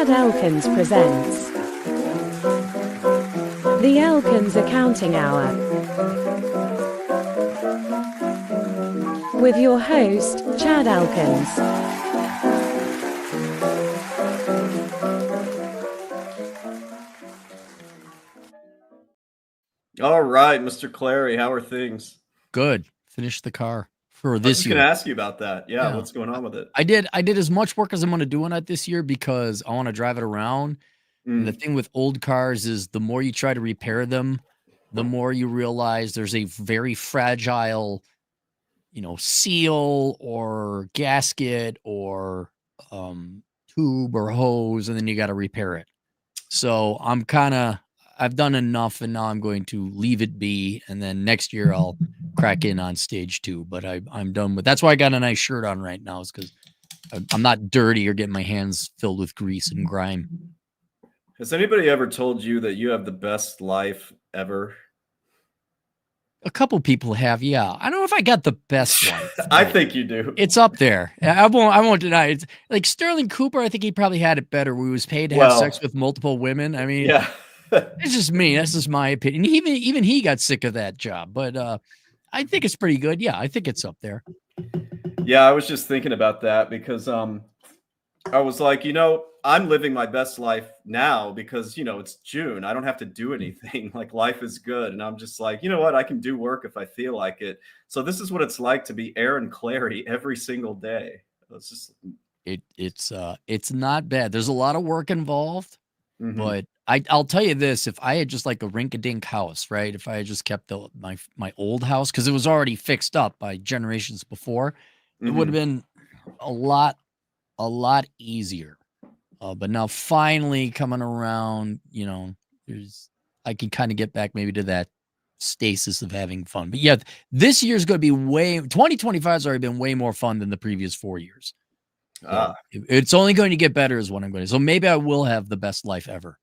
Chad Elkins presents the Elkins Accounting Hour with your host, Chad Elkins. All right, Mr. Clary, how are things? Good. Finished the car for I was this just year. going to ask you about that. Yeah, what's going on with it? I did as much work as I'm going to do on it this year because I want to drive it around. And the thing with old cars is the more you try to repair them, the more you realize there's a very fragile, seal or gasket or tube or hose, and then you got to repair it. So I've done enough, and now I'm going to leave it be, and then next year I'll crack in on stage 2. But I'm done with. That's why I got a nice shirt on right now, is because I'm not dirty or getting my hands filled with grease and grime. Has anybody ever told you that you have the best life ever? A couple people have, yeah. I don't know if I got the best life. I think you do. It's up there. I won't deny it. It's like Sterling Cooper. I think he probably had it better, where he was paid to have sex with multiple women. I mean, yeah. It's just me. That's just my opinion. Even he got sick of that job, but I think it's pretty good. Yeah, I think it's up there. Yeah, I was just thinking about that because I was like, I'm living my best life now because, it's June. I don't have to do anything. Like, life is good. And I'm just like, you know what? I can do work if I feel like it. So this is what it's like to be Aaron Clary every single day. It's just it's not bad. There's a lot of work involved, but I'll tell you this: if I had just like a rink-a-dink house, right? If I had just kept my old house, because it was already fixed up by generations before, it would have been a lot easier. But now finally coming around, I can kind of get back maybe to that stasis of having fun. But yeah, this year's going to be 2025 has already been way more fun than the previous 4 years. So it's only going to get better is what I'm going to. So maybe I will have the best life ever.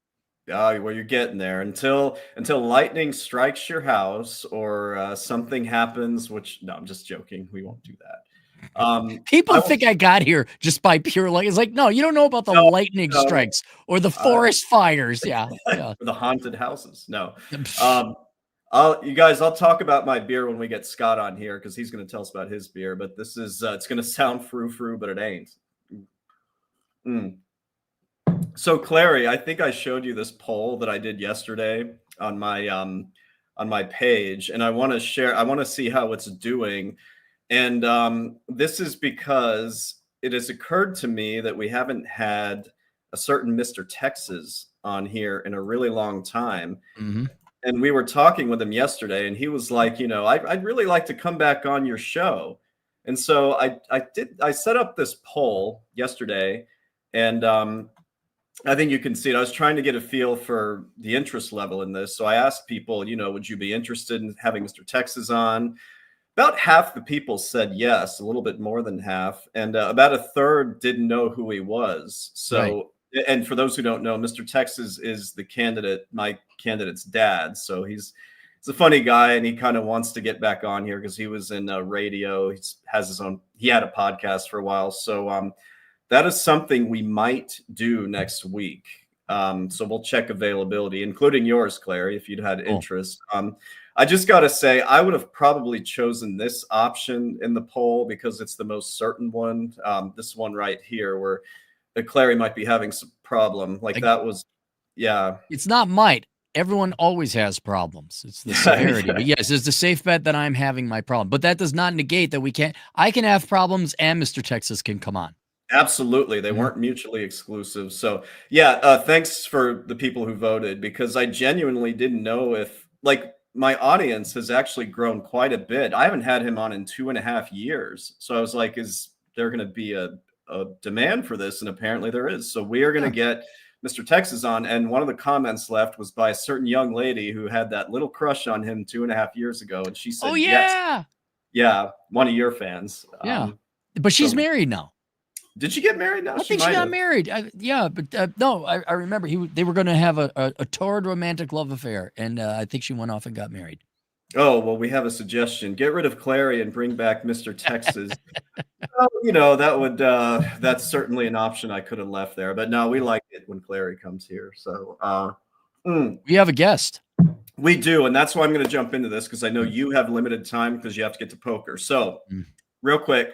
Well, you're getting there until lightning strikes your house or something happens, which no, I'm just joking. We won't do that. People think I got here just by pure luck. It's like, no, you don't know about the lightning strikes or the forest fires. Yeah. The haunted houses. No. You guys, I'll talk about my beer when we get Scott on here because he's going to tell us about his beer. But this is it's going to sound frou-frou, but it ain't. So, Clary, I think I showed you this poll that I did yesterday on my page, and I want to share. I want to see how it's doing. And this is because it has occurred to me that we haven't had a certain Mr. Texas on here in a really long time. And we were talking with him yesterday, and he was like, I'd really like to come back on your show. And so I set up this poll yesterday, and I think you can see it. I was trying to get a feel for the interest level in this. So I asked people, would you be interested in having Mr. Texas on? About half the people said yes, a little bit more than half. And about a third didn't know who he was. So, And for those who don't know, Mr. Texas is my candidate's dad. So he's a funny guy, and he kind of wants to get back on here because he was in radio. He had a podcast for a while. So that is something we might do next week. So we'll check availability, including yours, Clary, if you'd had interest. I just got to say, I would have probably chosen this option in the poll because it's the most certain one. This one right here, where Clary might be having some problem. It's not might. Everyone always has problems. It's the severity. But yes, it's a safe bet that I'm having my problem. But that does not negate that I can have problems and Mr. Texas can come on. Absolutely. They weren't mutually exclusive. So thanks for the people who voted, because I genuinely didn't know if my audience has actually grown quite a bit. I haven't had him on in 2.5 years. So I was like, is there going to be a demand for this? And apparently there is. So we are going to get Mr. Texas on. And one of the comments left was by a certain young lady who had that little crush on him 2.5 years ago. And she said, yes. Yeah. One of your fans. Yeah. But she's married now. Did she get married now? I think she got married. No, I remember they were going to have a torrid romantic love affair, and I think she went off and got married. Oh, well, we have a suggestion. Get rid of Clary and bring back Mr. Texas. Well, you know, that would that's certainly an option I could have left there. But no, we like it when Clary comes here. So We have a guest. we do, and that's why I'm going to jump into this because I know you have limited time because you have to get to poker. So real quick,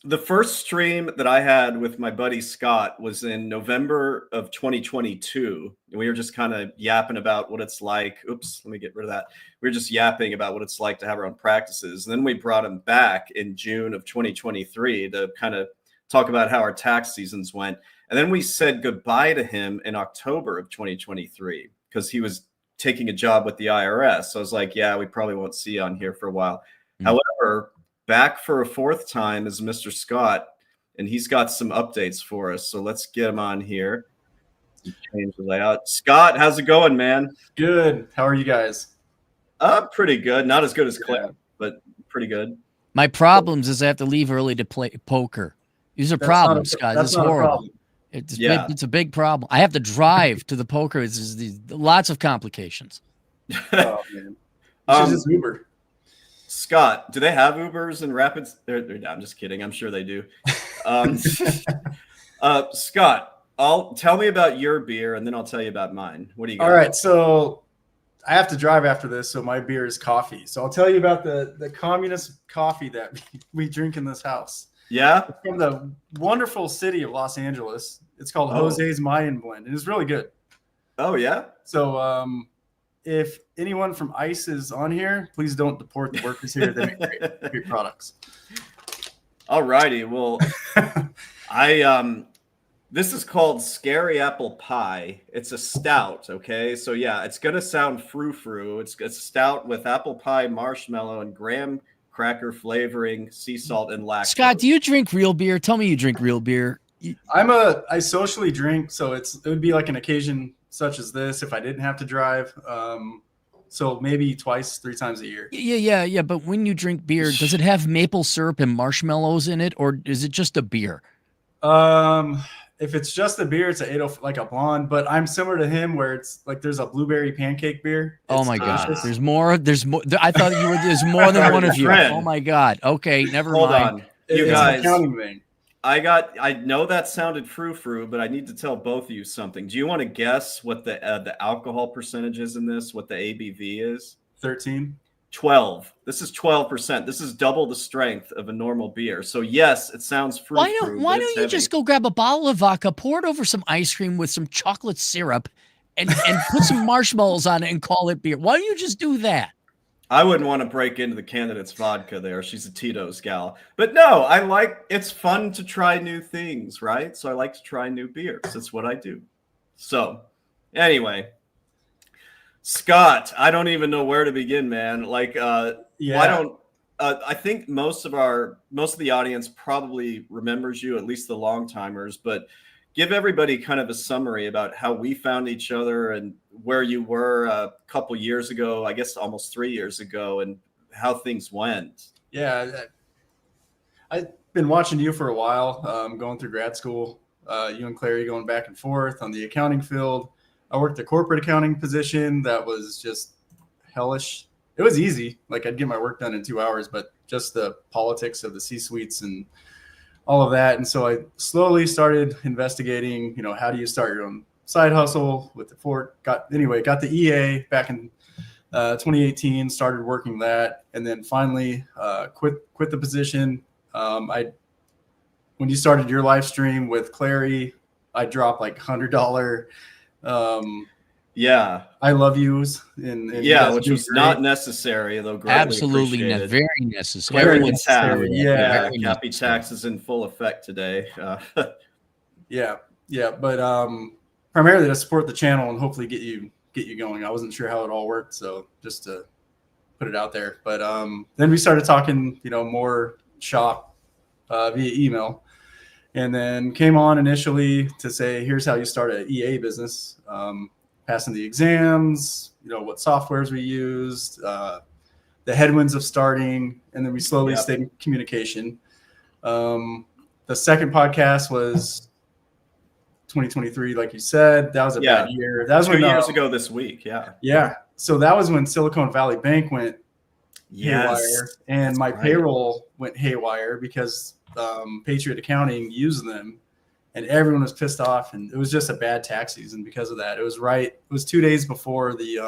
the first stream that I had with my buddy Scott was in November of 2022. And we were just kind of yapping about what it's like. Oops, let me get rid of that. We were just yapping about what it's like to have our own practices. And then we brought him back in June of 2023 to kind of talk about how our tax seasons went. And then we said goodbye to him in October of 2023 because he was taking a job with the IRS. So I was like, yeah, we probably won't see you on here for a while. However, back for a fourth time is Mr. Scott, and he's got some updates for us. So let's get him on here. Change the layout. Scott, how's it going, man? Good. How are you guys? Pretty good. Not as good as Clay, but pretty good. My problems is I have to leave early to play poker. These are problems, Scott. This is horrible. It's a big problem. I have to drive to the poker. It's lots of complications. Oh, man. This is Uber. Scott, do they have Ubers in Rapids? I'm just kidding. I'm sure they do. Scott, tell me about your beer, and then I'll tell you about mine. What do you got? All right, so I have to drive after this, so my beer is coffee. So I'll tell you about the communist coffee that we drink in this house. Yeah? It's from the wonderful city of Los Angeles. It's called Jose's Mayan Blend, and it's really good. Oh, yeah? So if anyone from ICE is on here, please don't deport the workers here. They make great products. All righty. Well, this is called Scary Apple Pie. It's a stout, okay? So, yeah, it's going to sound frou-frou. It's stout with apple pie, marshmallow, and graham cracker flavoring, sea salt, and lactose. Scott, do you drink real beer? Tell me you drink real beer. I socially drink, so it would be like an occasion such as this if I didn't have to drive. So maybe twice, 3 times a year. Yeah. But when you drink beer, does it have maple syrup and marshmallows in it, or is it just a beer? If it's just a beer, it's like a blonde. But I'm similar to him, where it's like there's a blueberry pancake beer. Oh my God! There's more. There's more. I thought there's more than one of you. Oh my God! Okay, never mind. Hold on, you guys. It's a counting thing. I know that sounded frou-frou, but I need to tell both of you something. Do you want to guess what the alcohol percentage is in this? What the ABV is? 13. 12. This is 12%. This is double the strength of a normal beer. So yes, it sounds frou-frou. Why don't you just go grab a bottle of vodka, pour it over some ice cream with some chocolate syrup, and put some marshmallows on it and call it beer? Why don't you just do that? I wouldn't want to break into the candidate's vodka there. She's a Tito's gal. But no, it's fun to try new things, right? So I like to try new beers. That's what I do. So anyway, Scott, I don't even know where to begin, man. Like, I think most of the audience probably remembers you, at least the long timers, but give everybody kind of a summary about how we found each other and where you were a couple years ago, I guess almost 3 years ago, and how things went. Yeah. I've been watching you for a while, going through grad school, you and Clary going back and forth on the accounting field. I worked a corporate accounting position that was just hellish. It was easy. Like I'd get my work done in 2 hours, but just the politics of the C-suites and all of that. And so I slowly started investigating, how do you start your own side hustle with the Fort. Got the EA back in 2018, started working that, and then finally quit the position. When you started your live stream with Clary, I dropped like $100 I love yous and which was great. Not necessary, though. Absolutely very necessary. Everyone's happy. Happy taxes in full effect today. But primarily to support the channel and hopefully get you going. I wasn't sure how it all worked, so just to put it out there. But then we started talking, more shop via email. And then came on initially to say, here's how you start an EA business, passing the exams, what softwares we used, the headwinds of starting, and then we slowly stayed in communication. The second podcast was 2023, like you said. That was a bad year. That was 2 years ago this week. Yeah. Yeah. So that was when Silicon Valley Bank went haywire, and my payroll went haywire because Patriot Accounting used them, and everyone was pissed off, and it was just a bad tax season because of that. It was 2 days before the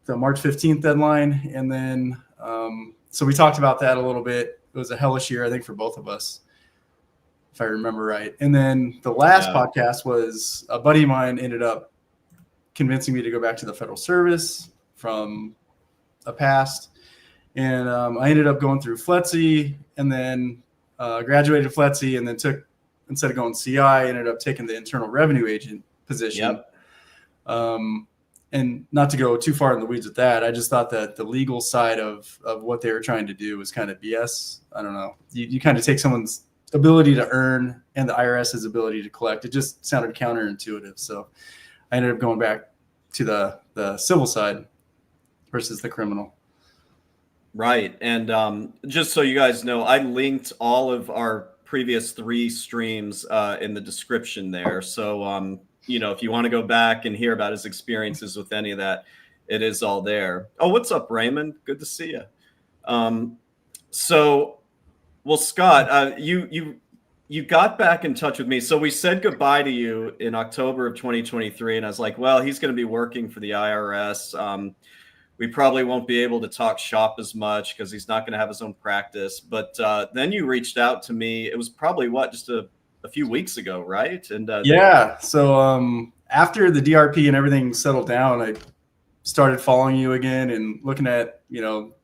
March 15th deadline, and then so we talked about that a little bit. It was a hellish year, I think, for both of us, if I remember right. And then the last podcast was a buddy of mine ended up convincing me to go back to the federal service from a past. And I ended up going through FLETC, and then graduated FLETC, and then instead of going CI, I ended up taking the internal revenue agent position. And not to go too far in the weeds with that, I just thought that the legal side of what they were trying to do was kind of BS. I don't know. You kind of take someone's ability to earn and the IRS's ability to collect. It just sounded counterintuitive. So I ended up going back to the civil side versus the criminal. Right. And just so you guys know, I linked all of our previous 3 streams in the description there. So, if you want to go back and hear about his experiences with any of that, it is all there. Oh, what's up, Raymond? Good to see you. Scott, you got back in touch with me. So we said goodbye to you in October of 2023. And I was like, well, he's going to be working for the IRS. We probably won't be able to talk shop as much because he's not going to have his own practice. But then you reached out to me. It was probably just a few weeks ago, right? And so after the DRP and everything settled down, I started following you again and looking at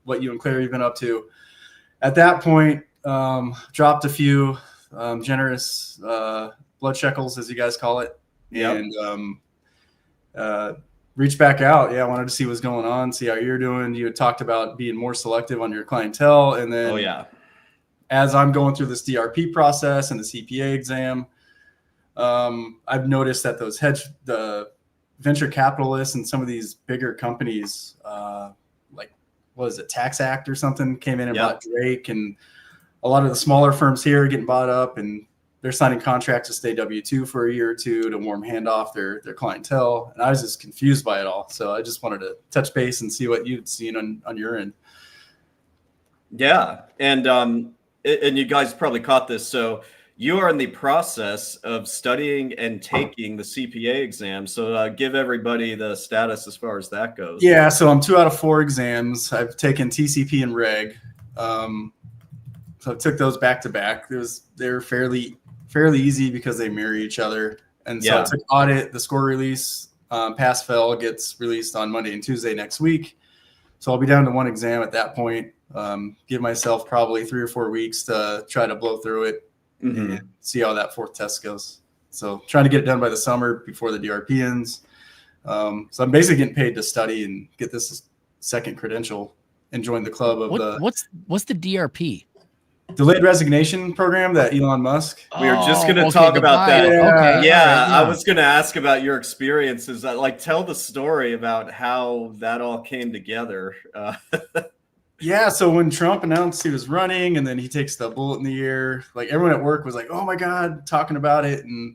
what you and Clary have been up to. At that point, dropped a few generous blood shekels, as you guys call it, and reached back out. I wanted to see what's going on, see how you're doing. You had talked about being more selective on your clientele, and then as I'm going through this DRP process and the CPA exam, I've noticed that the venture capitalists and some of these bigger companies, like, what is it, Tax Act or something, came in and bought Drake, and a lot of the smaller firms here are getting bought up, and they're signing contracts to stay W-2 for a year or two to warm hand off their clientele. And I was just confused by it all. So I just wanted to touch base and see what you'd seen on your end. Yeah. And you guys probably caught this. So you are in the process of studying and taking the CPA exam. So give everybody the status as far as that goes. Yeah. So I'm 2 out of 4 exams. I've taken TCP and Reg. So I took those back to back. They're fairly easy because they mirror each other. And so I took audit, the score release, pass fail gets released on Monday and Tuesday next week. So I'll be down to 1 exam at that point. Give myself probably 3 or 4 weeks to try to blow through it and see how that 4th test goes. So trying to get it done by the summer before the DRP ends. So I'm basically getting paid to study and get this 2nd credential and join the club of what's the DRP? Delayed resignation program that Elon Musk. We were just going to talk about that. I was going to ask about your experiences. Tell the story about how that all came together. So when Trump announced he was running, and then he takes the bullet in the air, like, everyone at work was like, "Oh my God," talking about it, and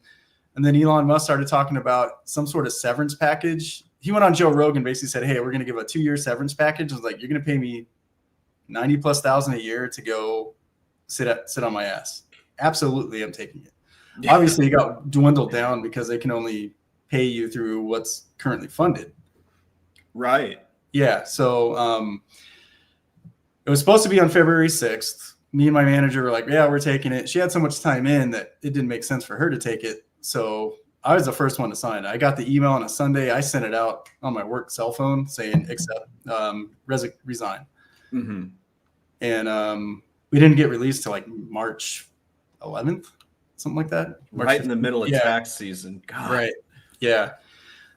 then Elon Musk started talking about some sort of severance package. He went on Joe Rogan, basically said, "Hey, we're going to give a 2-year severance package." I was like, "You're going to pay me $90,000+ a year to go sit on my ass?" Absolutely, I'm taking it. Obviously, it got dwindled down because they can only pay you through what's currently funded. Right. Yeah. So it was supposed to be on February 6th. Me and my manager were like, "Yeah, we're taking it." She had so much time in that it didn't make sense for her to take it. So I was the first one to sign it. I got the email on a Sunday. I sent it out on my work cell phone saying, "Accept, resign." Mm-hmm. And we didn't get released till like March 11th, something like that. Right in the middle of tax season. God. Right. Yeah.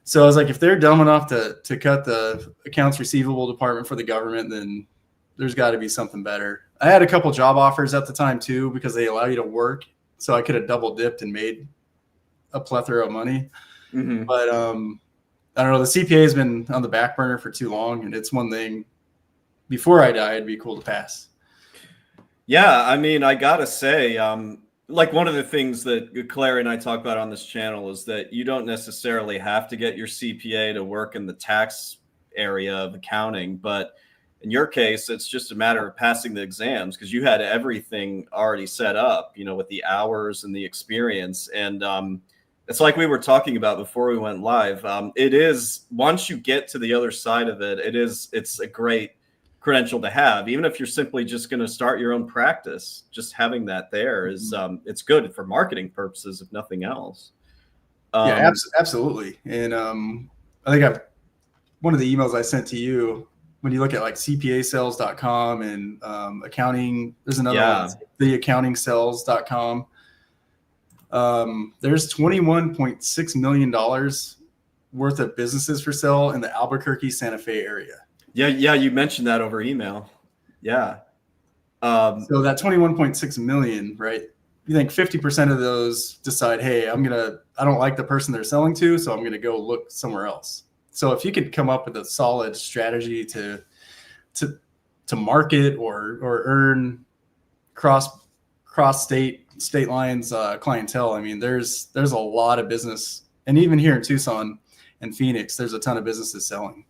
So I was like, if they're dumb enough to cut the accounts receivable department for the government, then there's got to be something better. I had a couple job offers at the time too, because they allow you to work. So I could have double dipped and made a plethora of money. Mm-hmm. But I don't know. The CPA has been on the back burner for too long. And it's one thing, before I die, it'd be cool to pass. Yeah, I mean, I gotta say, like one of the things that Clary and I talk about on this channel is that you don't necessarily have to get your CPA to work in the tax area of accounting, but in your case, it's just a matter of passing the exams because you had everything already set up, you know, with the hours and the experience. And it's like we were talking about before we went live. It is, once you get to the other side of it, it's a great credential to have, even if you're simply just going to start your own practice. Just having that there is it's good for marketing purposes, if nothing else. Yeah, absolutely. And I think one of the emails I sent to you, when you look at like cpasales.com and accounting, there's another one, theaccountingsells.com. There's $21.6 million worth of businesses for sale in the Albuquerque, Santa Fe area. Yeah, you mentioned that over email. Yeah. So that 21.6 million, right? You think 50% of those decide, hey, I don't like the person they're selling to, so I'm going to go look somewhere else. So if you could come up with a solid strategy to market or earn cross state lines clientele, I mean, there's a lot of business, and even here in Tucson and Phoenix, there's a ton of businesses selling.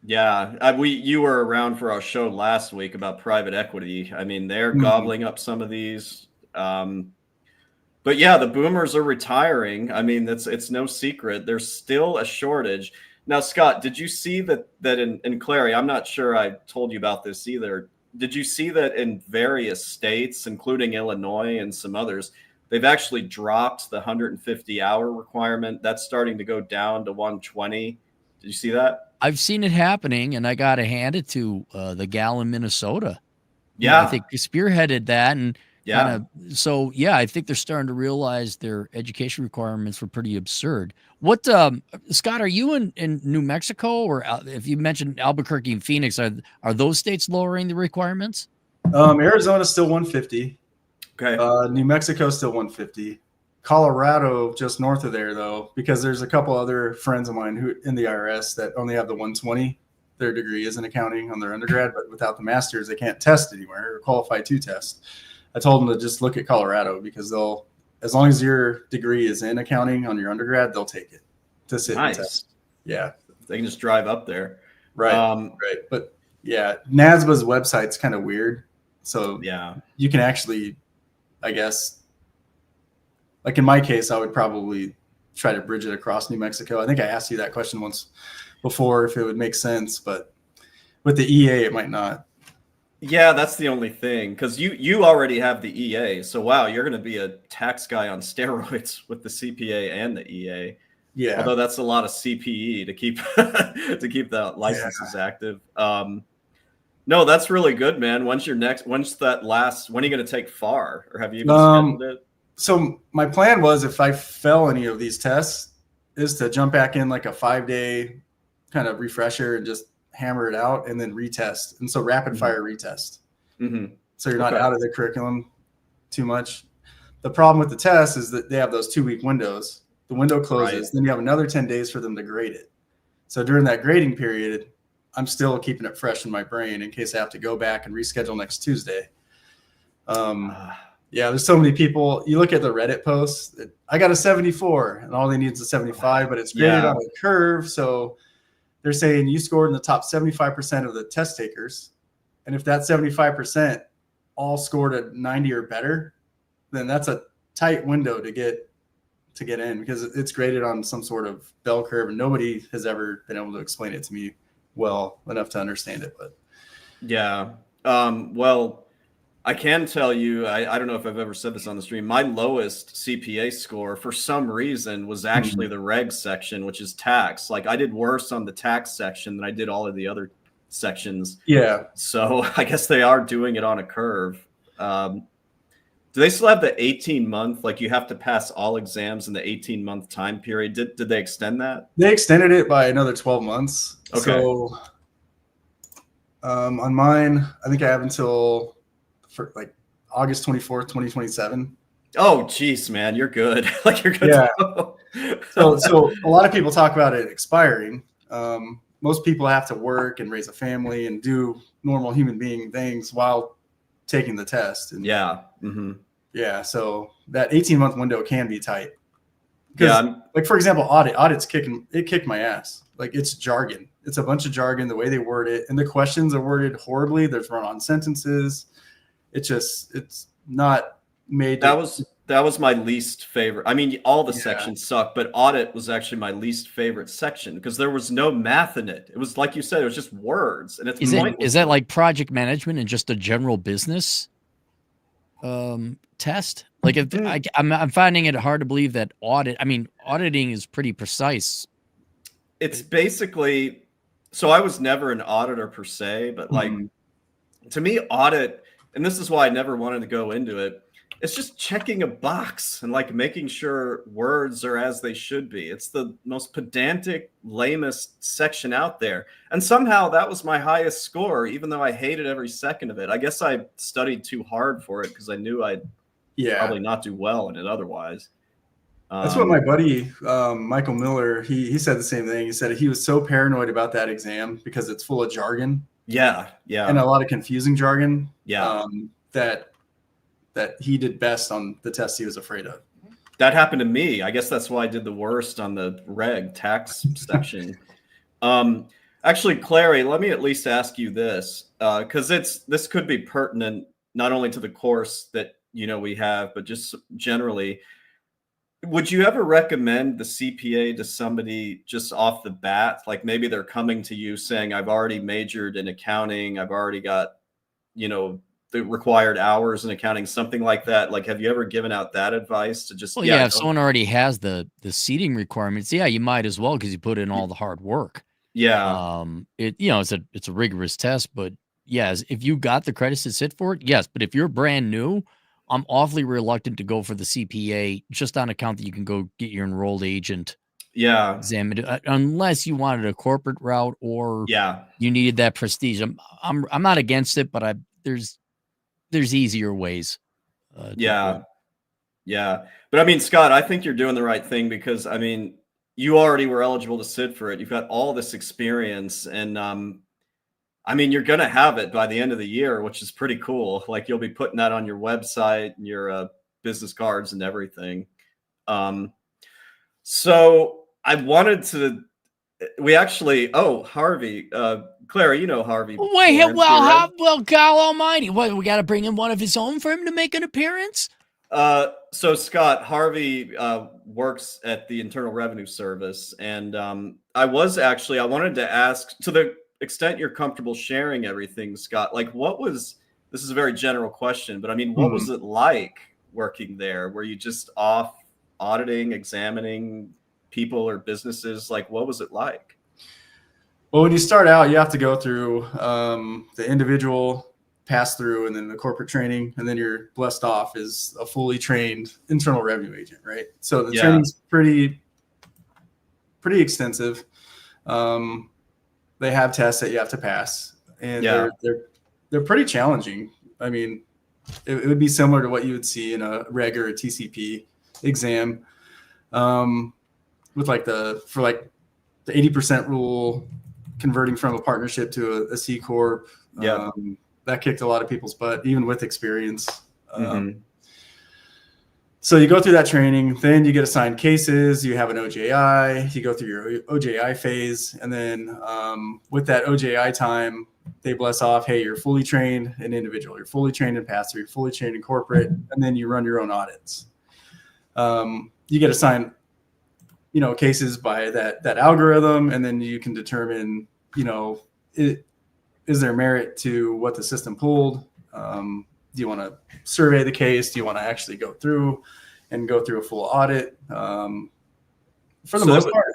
Yeah, you were around for our show last week about private equity. I mean, they're gobbling up some of these. But yeah, the boomers are retiring. I mean, it's no secret. There's still a shortage. Now, Scott, did you see that in Clary, I'm not sure I told you about this either. Did you see that in various states, including Illinois and some others, they've actually dropped the 150-hour requirement? That's starting to go down to 120. Did you see that? I've seen it happening, and I got to hand it to the gal in Minnesota. Yeah. I think he spearheaded that. And yeah. So, yeah, I think they're starting to realize their education requirements were pretty absurd. What, Scott, are you in New Mexico, or if you mentioned Albuquerque and Phoenix, are those states lowering the requirements? Arizona's still 150. Okay. New Mexico's still 150. Colorado, just north of there, though, because there's a couple other friends of mine who in the IRS that only have the 120. Their degree is in accounting on their undergrad, but without the master's, they can't test anywhere or qualify to test. I told them to just look at Colorado because as long as your degree is in accounting on your undergrad, they'll take it to sit and test. Yeah. They can just drive up there. Right. Right. But yeah, NASBA's website's kind of weird. So yeah, you can actually, I guess, like in my case, I would probably try to bridge it across New Mexico. I think I asked you that question once before, if it would make sense, but with the EA, it might not. Yeah, that's the only thing, because you already have the EA. So wow, you're going to be a tax guy on steroids with the CPA and the EA. Yeah. Although that's a lot of CPE to keep the licenses active. No, that's really good, man. When are you going to take FAR, or have you even scheduled it? So my plan was, if I fail any of these tests, is to jump back in like a 5-day kind of refresher and just hammer it out and then retest. And so rapid fire retest. Mm-hmm. So you're not out of the curriculum too much. The problem with the test is that they have those 2-week windows. The window closes, then you have another 10 days for them to grade it. So during that grading period, I'm still keeping it fresh in my brain in case I have to go back and reschedule next Tuesday. Yeah, there's so many people. You look at the Reddit posts, I got a 74 and all they need is a 75, but it's graded on a curve. So they're saying you scored in the top 75% of the test takers. And if that 75% all scored a 90 or better, then that's a tight window to get in, because it's graded on some sort of bell curve, and nobody has ever been able to explain it to me well enough to understand it. But yeah, well, I can tell you, I don't know if I've ever said this on the stream, my lowest CPA score for some reason was actually the regs section, which is tax. Like, I did worse on the tax section than I did all of the other sections. Yeah. So I guess they are doing it on a curve. Do they still have the 18-month, like you have to pass all exams in the 18-month time period? Did they extend that? They extended it by another 12 months. Okay. So on mine, I think I have until for like August 24th, 2027. Oh, geez, man, you're good. Like, you're good. Yeah. So a lot of people talk about it expiring. Most people have to work and raise a family and do normal human being things while taking the test. And yeah. Mm-hmm. Yeah. So that 18-month window can be tight. Yeah. Like, for example, audits kicked my ass. Like, it's jargon. It's a bunch of jargon, the way they word it. And the questions are worded horribly. There's run-on sentences. It's not made. That was my least favorite. I mean, all the sections suck, but audit was actually my least favorite section because there was no math in it. It was like you said, it was just words, and is that like project management and just a general business test? Like, if I'm finding it hard to believe that auditing is pretty precise. It's basically, so I was never an auditor per se, but like to me, audit, and this is why I never wanted to go into it. It's just checking a box and like making sure words are as they should be. It's the most pedantic, lamest section out there. And somehow that was my highest score, even though I hated every second of it. I guess I studied too hard for it because I knew I'd probably not do well in it otherwise. That's what my buddy, Michael Miller, he said the same thing. He said he was so paranoid about that exam because it's full of jargon. Yeah. And a lot of confusing jargon. Yeah. That he did best on the test he was afraid of. That happened to me. I guess that's why I did the worst on the reg tax section. Actually, Clary, let me at least ask you this, because this could be pertinent not only to the course that we have, but just generally. Would you ever recommend the CPA to somebody just off the bat? Like maybe they're coming to you saying, I've already majored in accounting. I've already got, the required hours in accounting, something like that. Like, have you ever given out that advice to just, if someone already has the seating requirements, you might as well, because you put in all the hard work. Yeah. It's a rigorous test, but yes, if you got the credits to sit for it, yes. But if you're brand new, I'm awfully reluctant to go for the CPA just on account that you can go get your enrolled agent examined, unless you wanted a corporate route or you needed that prestige. I'm not against it, but there's easier ways. Yeah. But I mean, Scott, I think you're doing the right thing because I mean, you already were eligible to sit for it. You've got all this experience and, I mean, you're going to have it by the end of the year, which is pretty cool. Like you'll be putting that on your website and your business cards and everything. So I wanted to, Harvey, Clary, Harvey. Wait, well, God Almighty, what, we got to bring in one of his own for him to make an appearance? So Scott, Harvey works at the Internal Revenue Service, and I wanted to ask, to the extent you're comfortable sharing everything, Scott, like this is a very general question, but I mean, what was it like working there? Were you just off auditing, examining people or businesses? Like, what was it like? Well, when you start out, you have to go through the individual pass through and then the corporate training, and then you're blessed off as a fully trained internal revenue agent, right? So the training's pretty extensive. They have tests that you have to pass, and they're pretty challenging. I mean, it would be similar to what you would see in a reg or a TCP exam, with the 80% rule, converting from a partnership to a C corp. That kicked a lot of people's butt, even with experience. So you go through that training, then you get assigned cases, you have an OJI, you go through your OJI phase, and then with that OJI time, they bless off, hey, you're fully trained in individual, you're fully trained in pass-through, you're fully trained in corporate, and then you run your own audits. You get assigned, cases by that algorithm, and then you can determine, is there merit to what the system pulled? Do you want to survey the case? Do you want to actually go through a full audit? For the most part,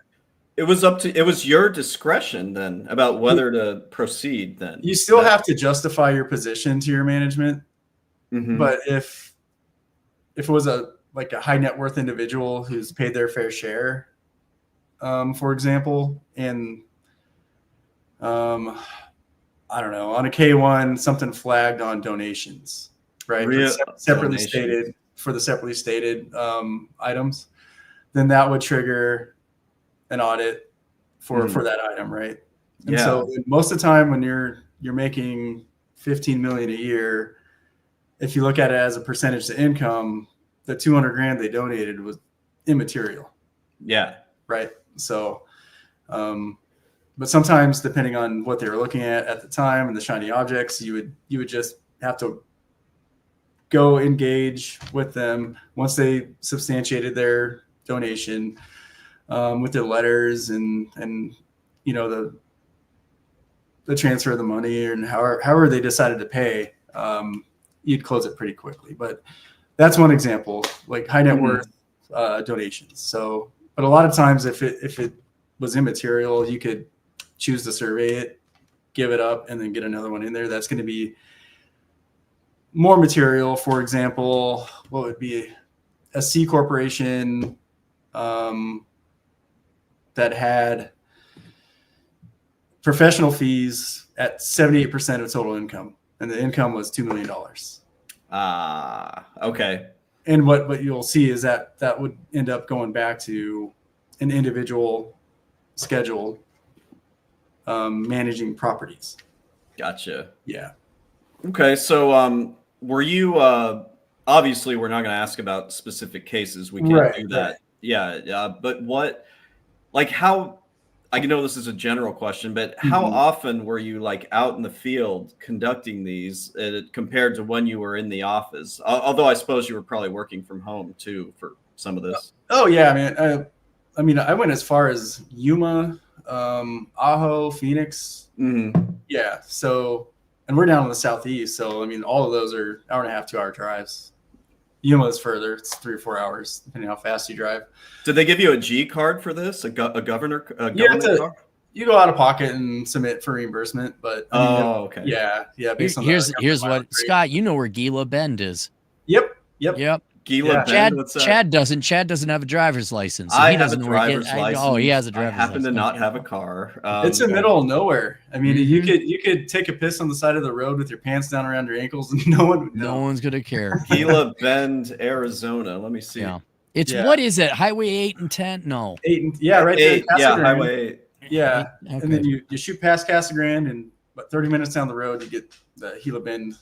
it was your discretion then about whether to proceed. Then you still have to justify your position to your management. But if it was a high net worth individual who's paid their fair share, for example, and I don't know, on a K1, something flagged on donations, right? For the separately stated items, then that would trigger an audit for that item, right? And so most of the time when you're making $15 million a year, if you look at it as a percentage to income, the 200 grand they donated was immaterial. Yeah. Right. So, but sometimes depending on what they were looking at the time and the shiny objects, you would just have to go engage with them once they substantiated their donation, with their letters and the transfer of the money and however they decided to pay. You'd close it pretty quickly. But that's one example, like high net worth donations. So, but a lot of times if it was immaterial, you could choose to survey it, give it up, and then get another one in there. That's going to be more material. For example, what would be a C corporation that had professional fees at 78% of total income, and the income was $2 million. Okay. And what you'll see is that would end up going back to an individual schedule, managing properties. Gotcha. Yeah. Okay. So, were you, obviously we're not going to ask about specific cases. We can't do that. Right. Yeah. But how, I know this is a general question, but how often were you like out in the field conducting these compared to when you were in the office? Although I suppose you were probably working from home too for some of this. Oh yeah. I mean, I went as far as Yuma, Ajo, Phoenix. Yeah. So, and we're down in the Southeast. So, I mean, all of those are 1.5 to 2 hour drives. Yuma is further. It's 3 or 4 hours, depending how fast you drive. Did they give you a G card for this? A government card? You go out of pocket and submit for reimbursement, but okay. Yeah. Based on here's what Scott, you know where Gila Bend is. Yep. Gila Bend. Chad doesn't have a driver's license. So I he have doesn't a driver's license. Oh, he has a driver's license. I happen to not have a car. It's in the middle of nowhere. I mean, you could take a piss on the side of the road with your pants down around your ankles, and no one would know. No one's gonna care. Gila Bend, Arizona. Let me see. Yeah. It's what is it? Highway 8 and 10? No. 8 and right there. Yeah, Highway 8. Yeah. Okay. And then you shoot past Casa Grande, and about 30 minutes down the road, you get the Gila Bend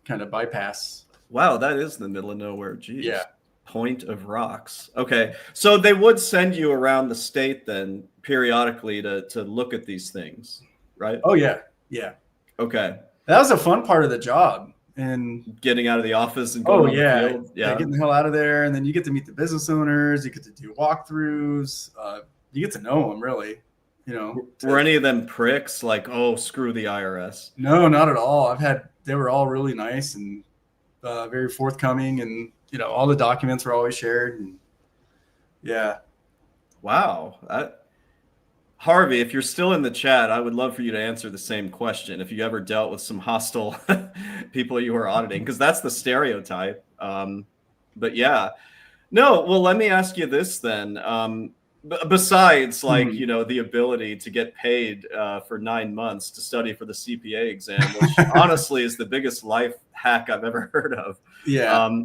kind of bypass. Wow, that is in the middle of nowhere. Geez. Yeah. Point of Rocks. Okay. So they would send you around the state then periodically to look at these things, right? Oh, yeah. Yeah. Okay. That was a fun part of the job. And getting out of the office and going on the field. Yeah, getting the hell out of there. And then you get to meet the business owners. You get to do walkthroughs. You get to know them, really. Were any of them pricks like, oh, screw the IRS? No, not at all. They were all really nice and very forthcoming, and all the documents were always shared. And yeah. Wow. Harvey, if you're still in the chat, I would love for you to answer the same question. If you ever dealt with some hostile people you were auditing, because that's the stereotype. But yeah, no. Well, let me ask you this then. Besides, the ability to get paid for 9 months to study for the CPA exam, which honestly is the biggest life hack I've ever heard of. Yeah.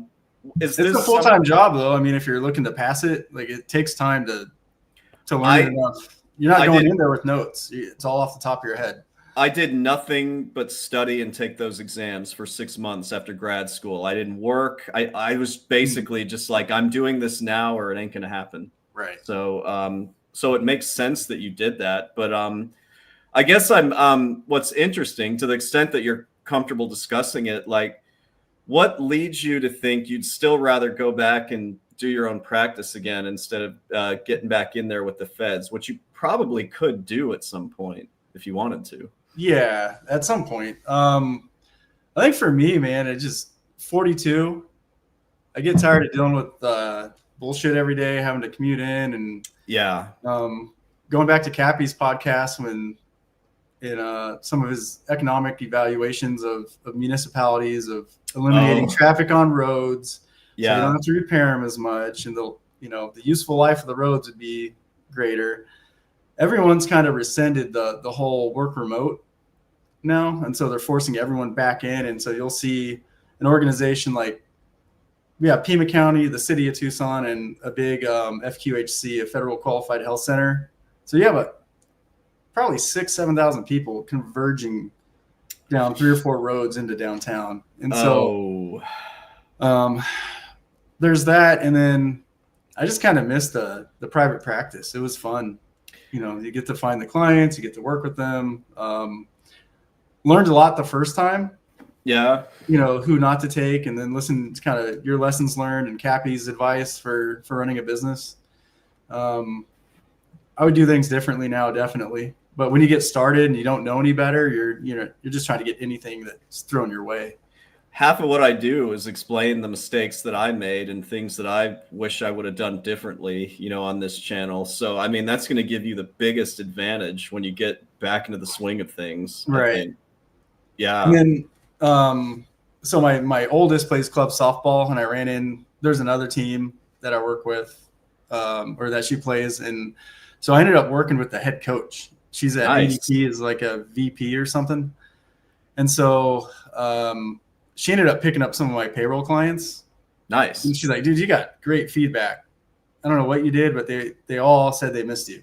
It's a full-time job, though. I mean, if you're looking to pass it, it takes time to learn enough. You're not going in there with notes. It's all off the top of your head. I did nothing but study and take those exams for 6 months after grad school. I didn't work. I was basically just like, I'm doing this now or it ain't going to happen. Right. So it makes sense that you did that. But I guess what's interesting, to the extent that you're comfortable discussing it, what leads you to think you'd still rather go back and do your own practice again instead of getting back in there with the feds, which you probably could do at some point if you wanted to? Yeah, at some point. I think for me, man, it just 42. I get tired of dealing with bullshit every day, having to commute in, and going back to Cappy's podcast when in some of his economic evaluations of municipalities, of eliminating traffic on roads. Yeah. So you don't have to repair them as much, and the useful life of the roads would be greater. Everyone's kind of rescinded the whole work remote now, and so they're forcing everyone back in. And so you'll see an organization like Pima County, the city of Tucson, and a big FQHC, a Federal Qualified Health Center. So you have probably 6,000-7,000 people converging down 3 or 4 roads into downtown. And so there's that. And then I just kind of missed the private practice. It was fun. You know, you get to find the clients, you get to work with them. Learned a lot the first time. Yeah. You know, who not to take, and then listen to kind of your lessons learned and Cappy's advice for running a business. I would do things differently now, definitely. But when you get started and you don't know any better, you're just trying to get anything that's thrown your way. Half of what I do is explain the mistakes that I made and things that I wish I would have done differently, you know, on this channel. So, I mean, that's going to give you the biggest advantage when you get back into the swing of things. Right. I think. Yeah. And then, so my oldest plays club softball, and I ran in, there's another team that I work with, or that she plays. And so I ended up working with the head coach. She's at ADP as like a VP or something. And so, she ended up picking up some of my payroll clients. Nice. And she's like, dude, you got great feedback. I don't know what you did, but they all said they missed you.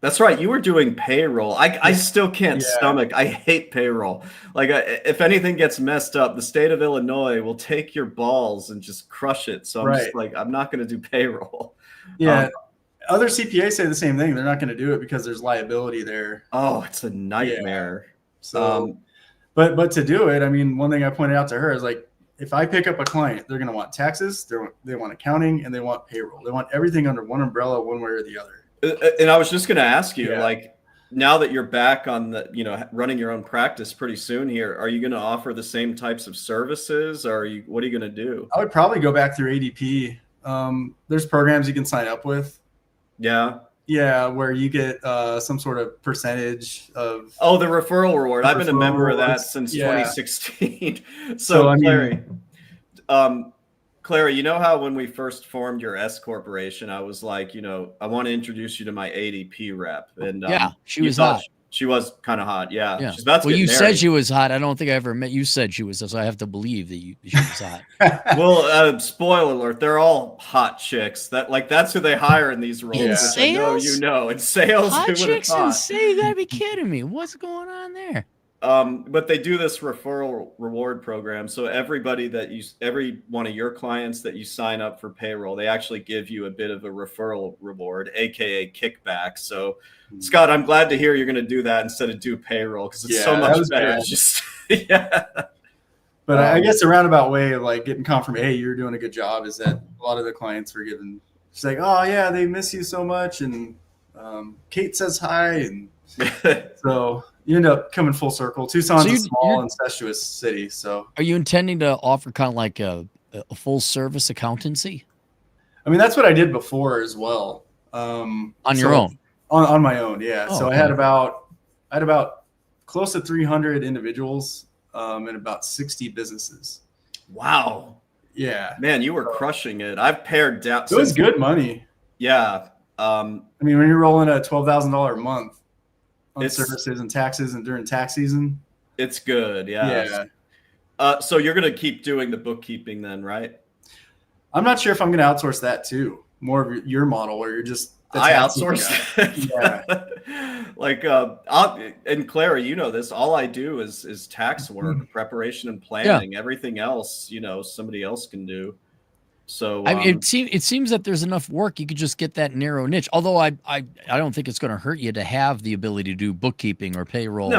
That's right. You were doing payroll. I still can't stomach. I hate payroll. Like, if anything gets messed up, the state of Illinois will take your balls and just crush it. So I'm just like, I'm not going to do payroll. Yeah. Other CPAs say the same thing. They're not going to do it because there's liability there. Oh, it's a nightmare. Yeah. So, but to do it, I mean, one thing I pointed out to her is like, if I pick up a client, they're going to want taxes, they want accounting, and they want payroll. They want everything under one umbrella, one way or the other. And I was just going to ask you, like, now that you're back on the, you know, running your own practice pretty soon here, are you going to offer the same types of services, or what are you going to do? I would probably go back through ADP. There's programs you can sign up with. Yeah. Yeah, where you get some sort of percentage of. Oh, the referral reward. I've been a member of that since 2016. So I Clary, Clary, you know how when we first formed your S corporation, I was like, you know, I want to introduce you to my ADP rep, and she was hot. She was kind of hot. Yeah. She's about to get married. Said she was hot. I don't think I ever met you. Said she was, so I have to believe that she was hot. Well, spoiler alert, they're all hot chicks. That's who they hire in these roles. In sales? I know you know. In sales, hot chicks in sales? You gotta be kidding me. What's going on there? But they do this referral reward program. So every one of your clients that you sign up for payroll, they actually give you a bit of a referral reward, AKA kickback. So Scott, I'm glad to hear you're going to do that instead of do payroll, because it's so much better. Just, But I guess a roundabout way of like getting confirmation, hey, you're doing a good job, is that a lot of the clients were given, she's like, oh yeah, they miss you so much. And Kate says hi. And so you end up coming full circle. Tucson's a small, incestuous city. So are you intending to offer kind of like a full service accountancy? I mean, that's what I did before as well. On your own? On my own, yeah. Oh, so I had about close to 300 individuals and about 60 businesses. Wow. Yeah. Man, you were crushing it. I've pared down. It was good money. Yeah. I mean, when you're rolling a $12,000 a month on services and taxes and during tax season. It's good. Yeah. So you're going to keep doing the bookkeeping then, right? I'm not sure if I'm going to outsource that too. More of your model where you're just. I outsource. Yeah. Like, and Clary, you know this, all I do is tax work, preparation and planning. Everything else, you know, somebody else can do. So I mean, it seems that there's enough work. You could just get that narrow niche. Although I don't think it's going to hurt you to have the ability to do bookkeeping or payroll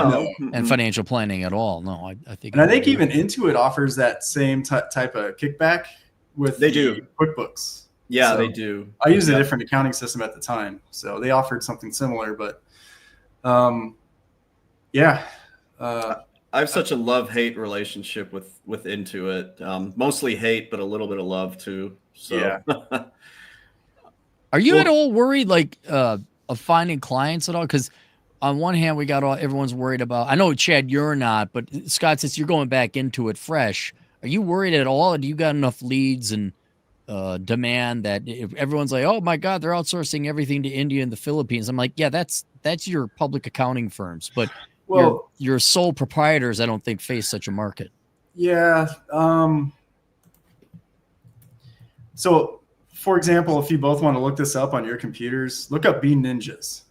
and financial planning at all. No, I think. And I think even Intuit offers that same type of kickback with QuickBooks. Yeah, so they do. I used a different accounting system at the time, so they offered something similar. But I have such a love-hate relationship with Intuit. Mostly hate, but a little bit of love too. So, are you at all worried, like, of finding clients at all? Because on one hand, we got everyone's worried about. I know, Chad, you're not, but Scott, since you're going back into it fresh, are you worried at all? Or do you got enough leads and demand that if everyone's like, oh my God, they're outsourcing everything to India and the Philippines? I'm like, yeah, that's your public accounting firms, but your sole proprietors, I don't think, face such a market. Yeah. So, for example, if you both want to look this up on your computers, look up Bean Ninjas.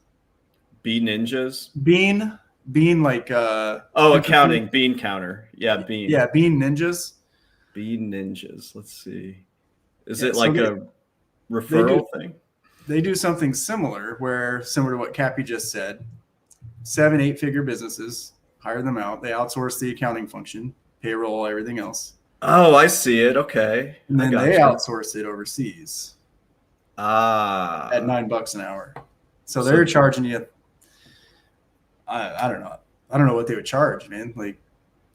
Bean Ninjas? Bean Bean like accounting, bean counter. Yeah, bean. Yeah, Bean Ninjas. Bean Ninjas. Let's see. Is Yeah, it so like a referral thing? They do something similar to what Cappy just said. 7-8 figure businesses hire them out. They outsource the accounting function, payroll, everything else. Oh, I see it. Okay. And then they outsource it overseas. At $9 an hour. So they're charging you. I don't know. I don't know what they would charge, man. Like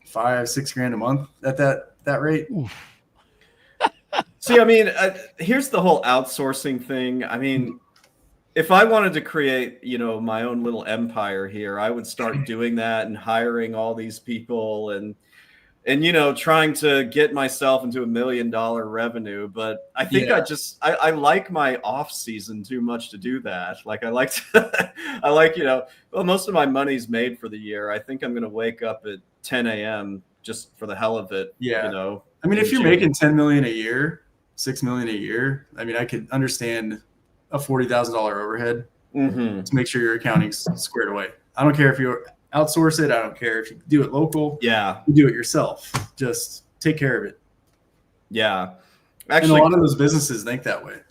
$5-6 grand a month at that rate. See, I mean, here's the whole outsourcing thing. I mean, if I wanted to create, my own little empire here, I would start doing that and hiring all these people and trying to get myself into $1 million revenue. But I think I like my off season too much to do that. Like most of my money's made for the year. I think I'm going to wake up at 10 a.m. just for the hell of it. Yeah. I mean, if you're making $10 million a year, $6 million a year, I mean, I could understand a $40,000 overhead to make sure your accounting's squared away. I don't care if you outsource it. I don't care if you do it local. Yeah. You do it yourself. Just take care of it. Yeah. Actually, and a lot of those businesses think that way.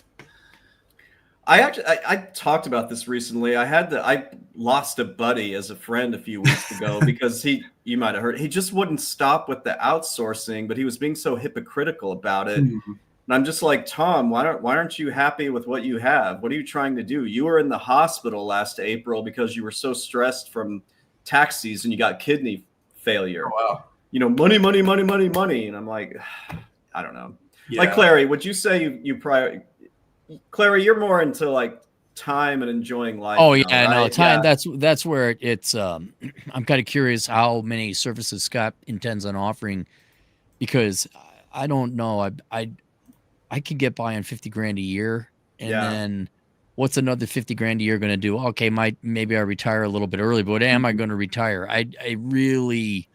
I talked about this recently. I lost a buddy as a friend a few weeks ago because you might have heard, he just wouldn't stop with the outsourcing, but he was being so hypocritical about it. Mm-hmm. And I'm just like, Tom, why aren't you happy with what you have? What are you trying to do? You were in the hospital last April because you were so stressed from tax season. You got kidney failure. Oh, wow. Money. And I'm like, I don't know. Yeah. Like Clary, would you say Clary, you're more into like time and enjoying life. Oh, yeah, right? No, time. Yeah. That's where it's, I'm kind of curious how many services Scott intends on offering, because I don't know. I could get by on 50 grand a year, and then what's another 50 grand a year going to do? Okay, maybe I retire a little bit early, but am I going to retire? I really,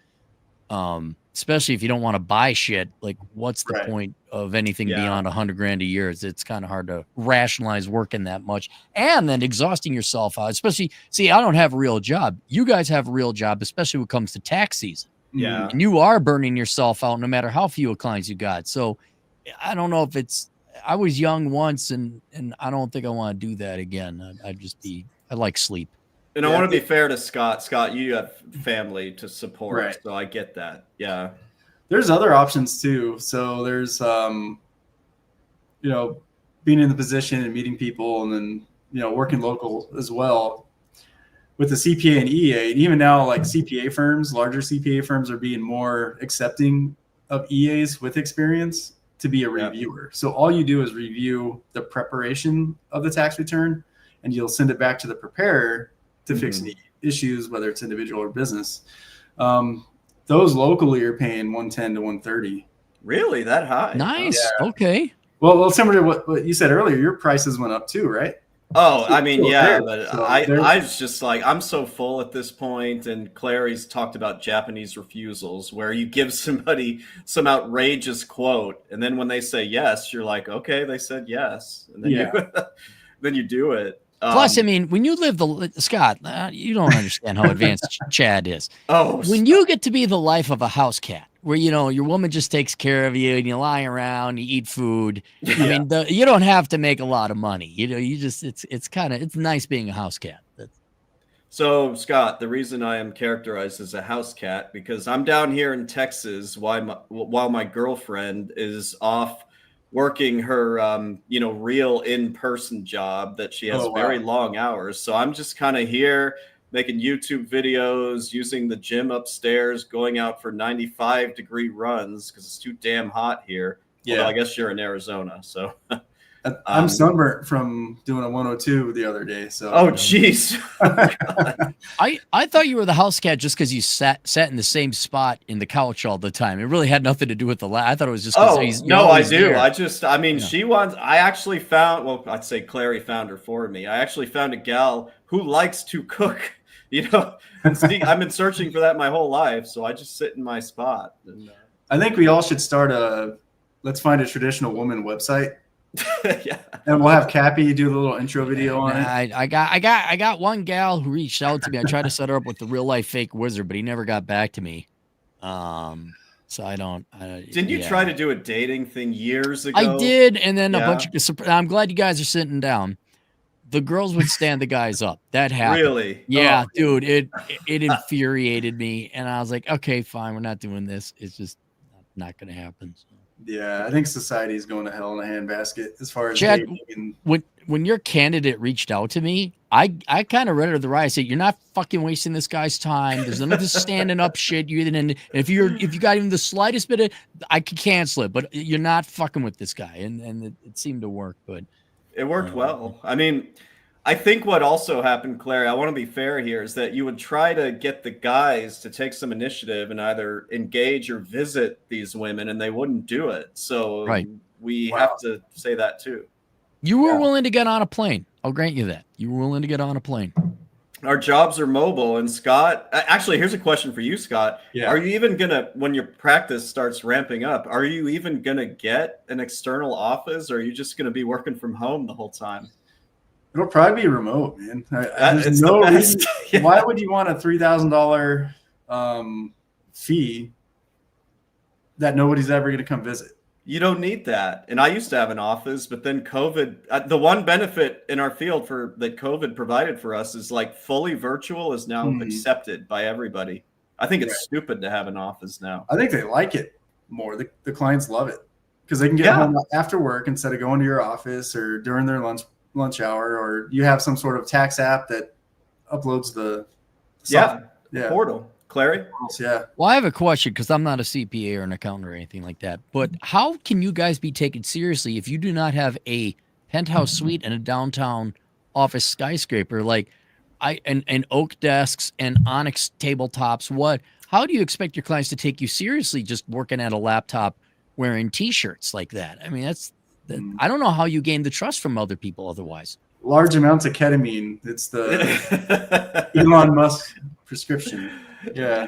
especially if you don't want to buy shit, like what's the point of anything beyond 100 grand a year? It's kind of hard to rationalize working that much and then exhausting yourself out. Especially, see, I don't have a real job. You guys have a real job, especially when it comes to tax season. Yeah, and you are burning yourself out no matter how few clients you got. So I don't know if I was young once, and I don't think I want to do that again. I like sleep. And I want to be fair to Scott. Scott, you have family to support, so I get that. Yeah. There's other options too. So there's, being in the position and meeting people, and then, working local as well with the CPA and EA. And even now, like CPA firms, larger CPA firms are being more accepting of EAs with experience to be a reviewer. So all you do is review the preparation of the tax return, and you'll send it back to the preparer to fix any issues, whether it's individual or business. Those locally are paying $110 to $130. Really, that high? Nice. Yeah. Okay. Well, similar to what you said earlier, your prices went up too, right? Oh, I mean, but I was just like, I'm so full at this point, and Clary's talked about Japanese refusals, where you give somebody some outrageous quote, and then when they say yes, you're like, okay, they said yes, and then then you do it. Plus, I mean, when you live Scott, you don't understand how advanced Chad is. Oh, when you get to be the life of a house cat, where, your woman just takes care of you and you lie around, you eat food. I mean, you don't have to make a lot of money. You just, it's nice being a house cat. So, Scott, the reason I am characterized as a house cat, because I'm down here in Texas while my girlfriend is off working her, real in-person job that she has very long hours. So I'm just kind of here making YouTube videos, using the gym upstairs, going out for 95-degree runs because it's too damn hot here. Yeah. Although I guess you're in Arizona, so. I'm sunburnt from doing a 102 the other day. So. Oh, jeez. I thought you were the house cat just because you sat in the same spot in the couch all the time. It really had nothing to do with I thought it was just. No, I do. There. She wants. I actually found. Well, I'd say Clary found her for me. I actually found a gal who likes to cook. I've been searching for that my whole life, so I just sit in my spot. And, I think we all should start let's find a traditional woman website Yeah. And we'll have Cappy do the little intro video on it. I got one gal who reached out to me. I tried to set her up with the real life fake wizard, but he never got back to me. So I don't. Didn't you try to do a dating thing years ago? I did, and then a bunch of. I'm glad you guys are sitting down. The girls would stand the guys up. That happened. Really? Yeah, dude. It infuriated me, and I was like, okay, fine, we're not doing this. It's just not going to happen. So. Yeah, I think society is going to hell in a handbasket as far as Chad, dating. When your candidate reached out to me, I kind of read her the right. I said, "You're not fucking wasting this guy's time. There's none of this standing up shit. And if you got even the slightest bit of, I could cancel it. But you're not fucking with this guy." And it seemed to work, but it worked well. I mean, I think what also happened, Clary, I want to be fair here, is that you would try to get the guys to take some initiative and either engage or visit these women, and they wouldn't do it. So we have to say that too. You were willing to get on a plane. I'll grant you that. You were willing to get on a plane. Our jobs are mobile. And Scott, actually, here's a question for you, Scott. Yeah. Are you even going to, when your practice starts ramping up, are you even going to get an external office, or are you just going to be working from home the whole time? It'll probably be remote, man. There's no reason. Yeah. Why would you want a $3,000 fee that nobody's ever going to come visit? You don't need that. And I used to have an office, but then COVID, the one benefit in our field that COVID provided for us is like fully virtual is now accepted by everybody. I think it's stupid to have an office now. I think they like it more. The clients love it because they can get home after work instead of going to your office or during their lunch hour, or you have some sort of tax app that uploads the portal. Clary? Yeah. Well, I have a question because I'm not a CPA or an accountant or anything like that. But how can you guys be taken seriously if you do not have a penthouse suite and a downtown office skyscraper and oak desks and onyx tabletops? How do you expect your clients to take you seriously just working at a laptop wearing T-shirts like that? I mean, I don't know how you gain the trust from other people otherwise. Large amounts of ketamine. It's the Elon Musk prescription. Yeah.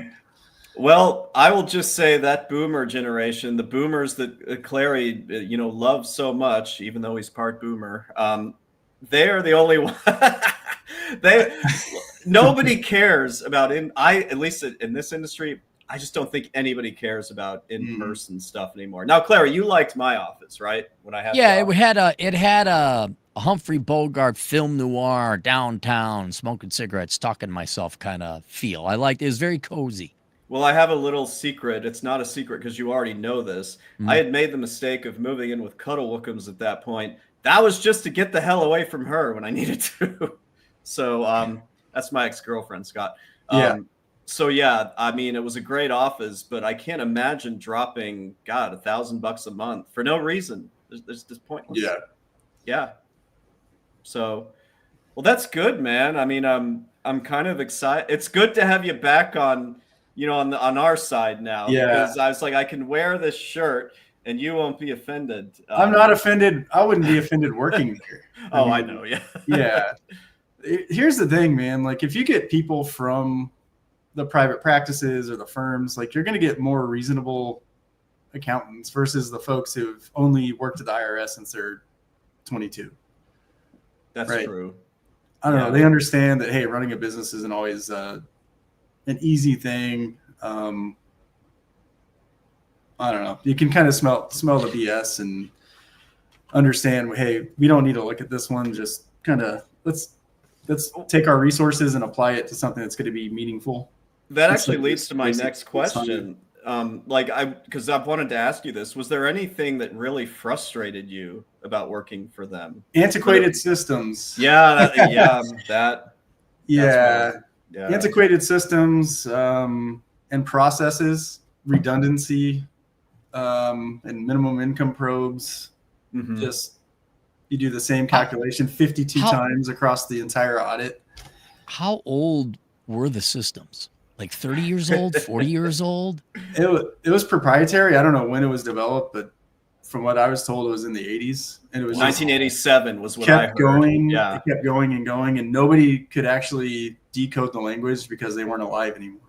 Well, I will just say that boomer generation, the boomers that Clary, loves so much, even though he's part boomer, they are the only one. Nobody cares about at least in this industry, I just don't think anybody cares about in-person stuff anymore. Now, Clary, you liked my office, right? When I had it had a Humphrey Bogart film noir downtown, smoking cigarettes, talking to myself kind of feel. I liked it. It was very cozy. Well, I have a little secret. It's not a secret because you already know this. I had made the mistake of moving in with Cuddle Wookums at that point. That was just to get the hell away from her when I needed to. So that's my ex-girlfriend, Scott. So I mean, it was a great office, but I can't imagine dropping, $1,000 a month for no reason. There's just pointless. Yeah. So, well, that's good, man. I mean, I'm kind of excited. It's good to have you back on our side now. Yeah. Because I was like, I can wear this shirt and you won't be offended. I'm not offended. I wouldn't be offended working here. I know. Yeah. Yeah. Here's the thing, man. Like, if you get people from the private practices or the firms, like, you're going to get more reasonable accountants versus the folks who've only worked at the IRS since they're 22. That's true. I don't know. They understand that, hey, running a business isn't always an easy thing. I don't know. You can kind of smell the BS and understand, hey, we don't need to look at this one. Just kind of let's take our resources and apply it to something that's going to be meaningful. That actually leads to my next question. Because I've wanted to ask you this. Was there anything that really frustrated you about working for them? Antiquated systems. Antiquated systems and processes, redundancy, and minimum income probes. Just you do the same calculation 52 times across the entire audit. How old were the systems? Like 30 years old, 40 years old? It was proprietary. I don't know when it was developed, but from what I was told, it was in the 80s. And it was 1987 was what I heard. It kept going and going, and nobody could actually decode the language because they weren't alive anymore.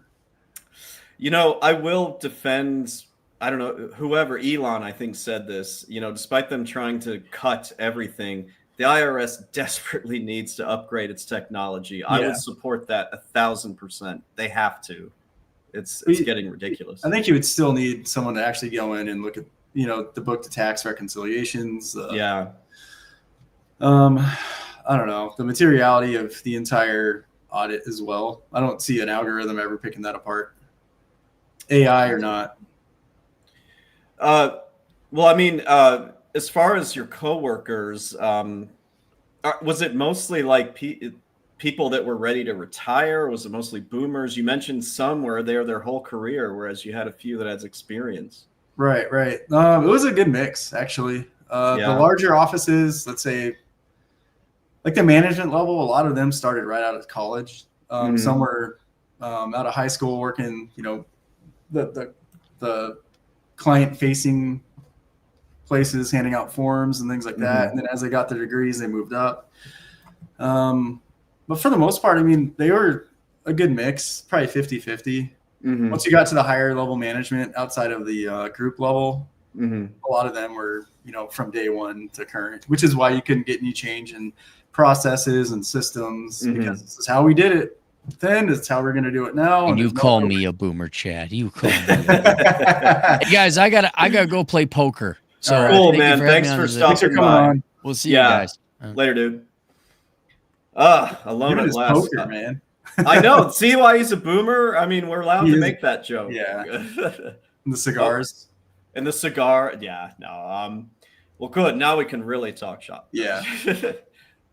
I will defend I don't know, whoever, Elon, I think said this, despite them trying to cut everything, the IRS desperately needs to upgrade its technology. I would support that 1,000%. They have to. It's getting ridiculous. I think you would still need someone to actually go in and look at, the book to tax reconciliations. Yeah. I don't know, the materiality of the entire audit as well. I don't see an algorithm ever picking that apart, AI or not. Well, I mean, as far as your coworkers, was it mostly like people that were ready to retire? Was it mostly boomers? You mentioned some were there their whole career, whereas you had a few that had experience. Right. It was a good mix, actually. The larger offices, let's say, like the management level, a lot of them started right out of college. Some were out of high school working, the client-facing places, handing out forms and things like that. And then as they got their degrees, they moved up. But for the most part, I mean, they were a good mix, probably 50-50. Once you got to the higher level management outside of the group level, a lot of them were, from day one to current, which is why you couldn't get any change in processes and systems because this is how we did it then. It's how we're going to do it now. And you call me a boomer, Chad. You call me. Hey guys, I gotta go play poker. So cool, man. Thanks for stopping by. We'll see you guys later, dude. Alone at last. Poker, man. I know. See why he's a boomer? I mean, we're allowed to make that joke. Yeah. And the cigars. And the cigar. Yeah. No. Well, good. Now we can really talk shop. Yeah.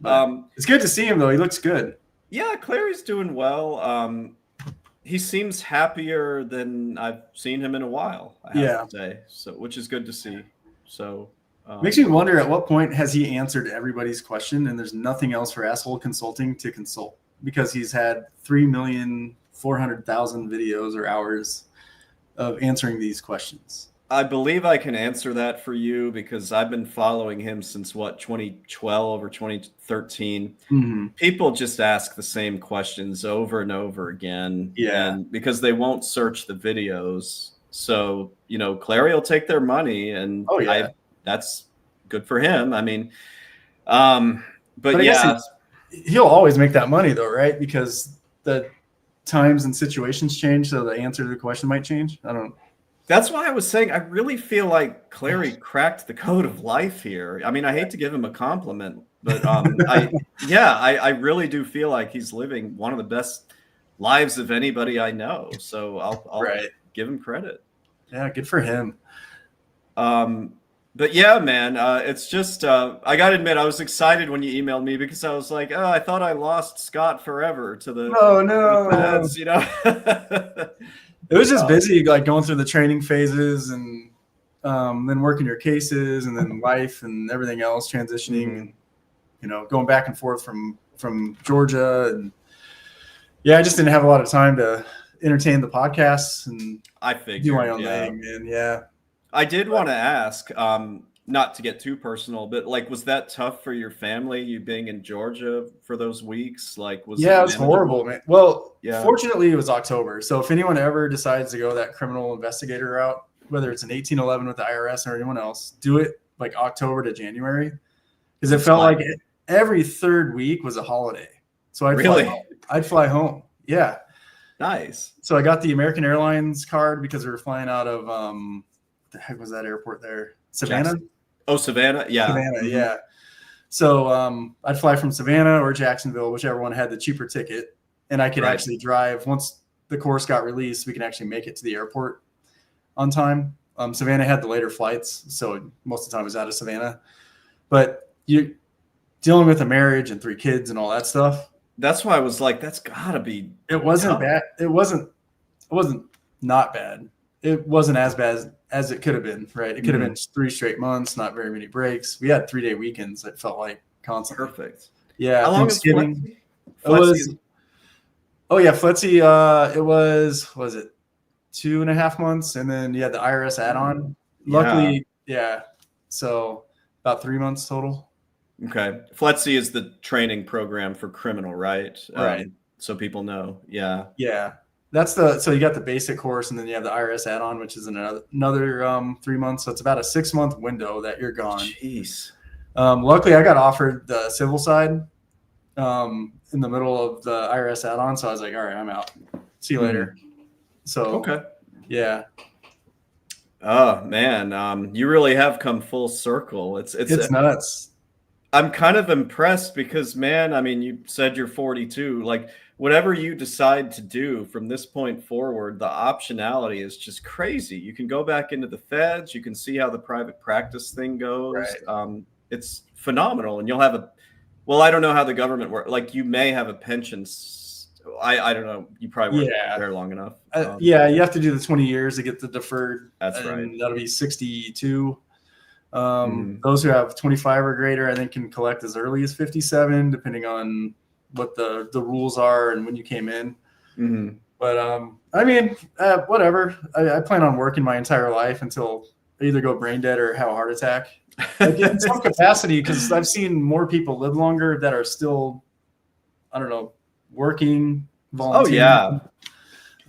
It's good to see him though. He looks good. Yeah, Clary's doing well. He seems happier than I've seen him in a while, I have to say. So, which is good to see. So makes me wonder at what point has he answered everybody's question and there's nothing else for Asshole Consulting to consult because he's had 3,400,000 videos or hours of answering these questions. I believe I can answer that for you because I've been following him since 2012 or 2013. People just ask the same questions over and over again. And because they won't search the videos. So, Clary will take their money and that's good for him. I mean, but yeah, he'll always make that money though, right? Because the times and situations change. So the answer to the question might change. That's why I was saying I really feel like Clary cracked the code of life here. I mean, I hate to give him a compliment, but I really do feel like he's living one of the best lives of anybody I know. So I'll give him credit. Yeah, good for him. But yeah, man, it's just I gotta admit I was excited when you emailed me because I was like, oh, I thought I lost Scott forever to the feds, It was just busy, like going through the training phases and then working your cases and then life and everything else, transitioning and going back and forth from Georgia. And I just didn't have a lot of time to entertain the podcasts and do my own thing. And I did want to ask, not to get too personal, but like, was that tough for your family, you being in Georgia for those weeks? Like, it was horrible, man. Well, fortunately it was October. So if anyone ever decides to go that criminal investigator route, whether it's an 1811 with the IRS or anyone else, do it like October to January. Because it felt like every third week was a holiday. So I'd fly home. Yeah. Nice. So I got the American Airlines card because we were flying out of, the heck was that airport there? Savannah? Jackson. Oh, Savannah. Yeah. Savannah. Yeah. So I'd fly from Savannah or Jacksonville, whichever one had the cheaper ticket. And I could actually drive. Once the course got released, we can actually make it to the airport on time. Savannah had the later flights. So most of the time I was out of Savannah. But you dealing with a marriage and 3 kids and all that stuff. That's why I was like, that's gotta be. It wasn't bad. It wasn't not bad. It wasn't as bad as it could have been, right? It could have been 3 straight months, not very many breaks. We had 3-day weekends. It felt like constantly. Perfect. Yeah. How long was Thanksgiving? FLETC, it was it 2.5 months? And then you had the IRS add-on. Luckily, so about 3 months total. Okay. FLETC is the training program for criminal, right? Right. So people know. Yeah. Yeah. So you got the basic course, and then you have the IRS add-on, which is another 3 months. So it's about a 6-month window that you're gone. Jeez. Luckily, I got offered the civil side in the middle of the IRS add-on, so I was like, all right, I'm out. See you later. So Okay. yeah. Oh man, you really have come full circle. It's nuts. I'm kind of impressed because, man, I mean, you said you're 42. Like, whatever you decide to do from this point forward, the optionality is just crazy. You can go back into the feds. You can see how the private practice thing goes. Right. It's phenomenal. And you'll have well, I don't know how the government works. Like, you may have a pension. I don't know. You probably weren't there long enough. Yeah, you have to do the 20 years to get the deferred. That's right. That'll be 62. Those who have 25 or greater, I think, can collect as early as 57, depending on what the rules are and when you came in. But I mean, whatever. I plan on working my entire life until I either go brain dead or have a heart attack. Like, in some capacity, because I've seen more people live longer that are still, I don't know, working, volunteering.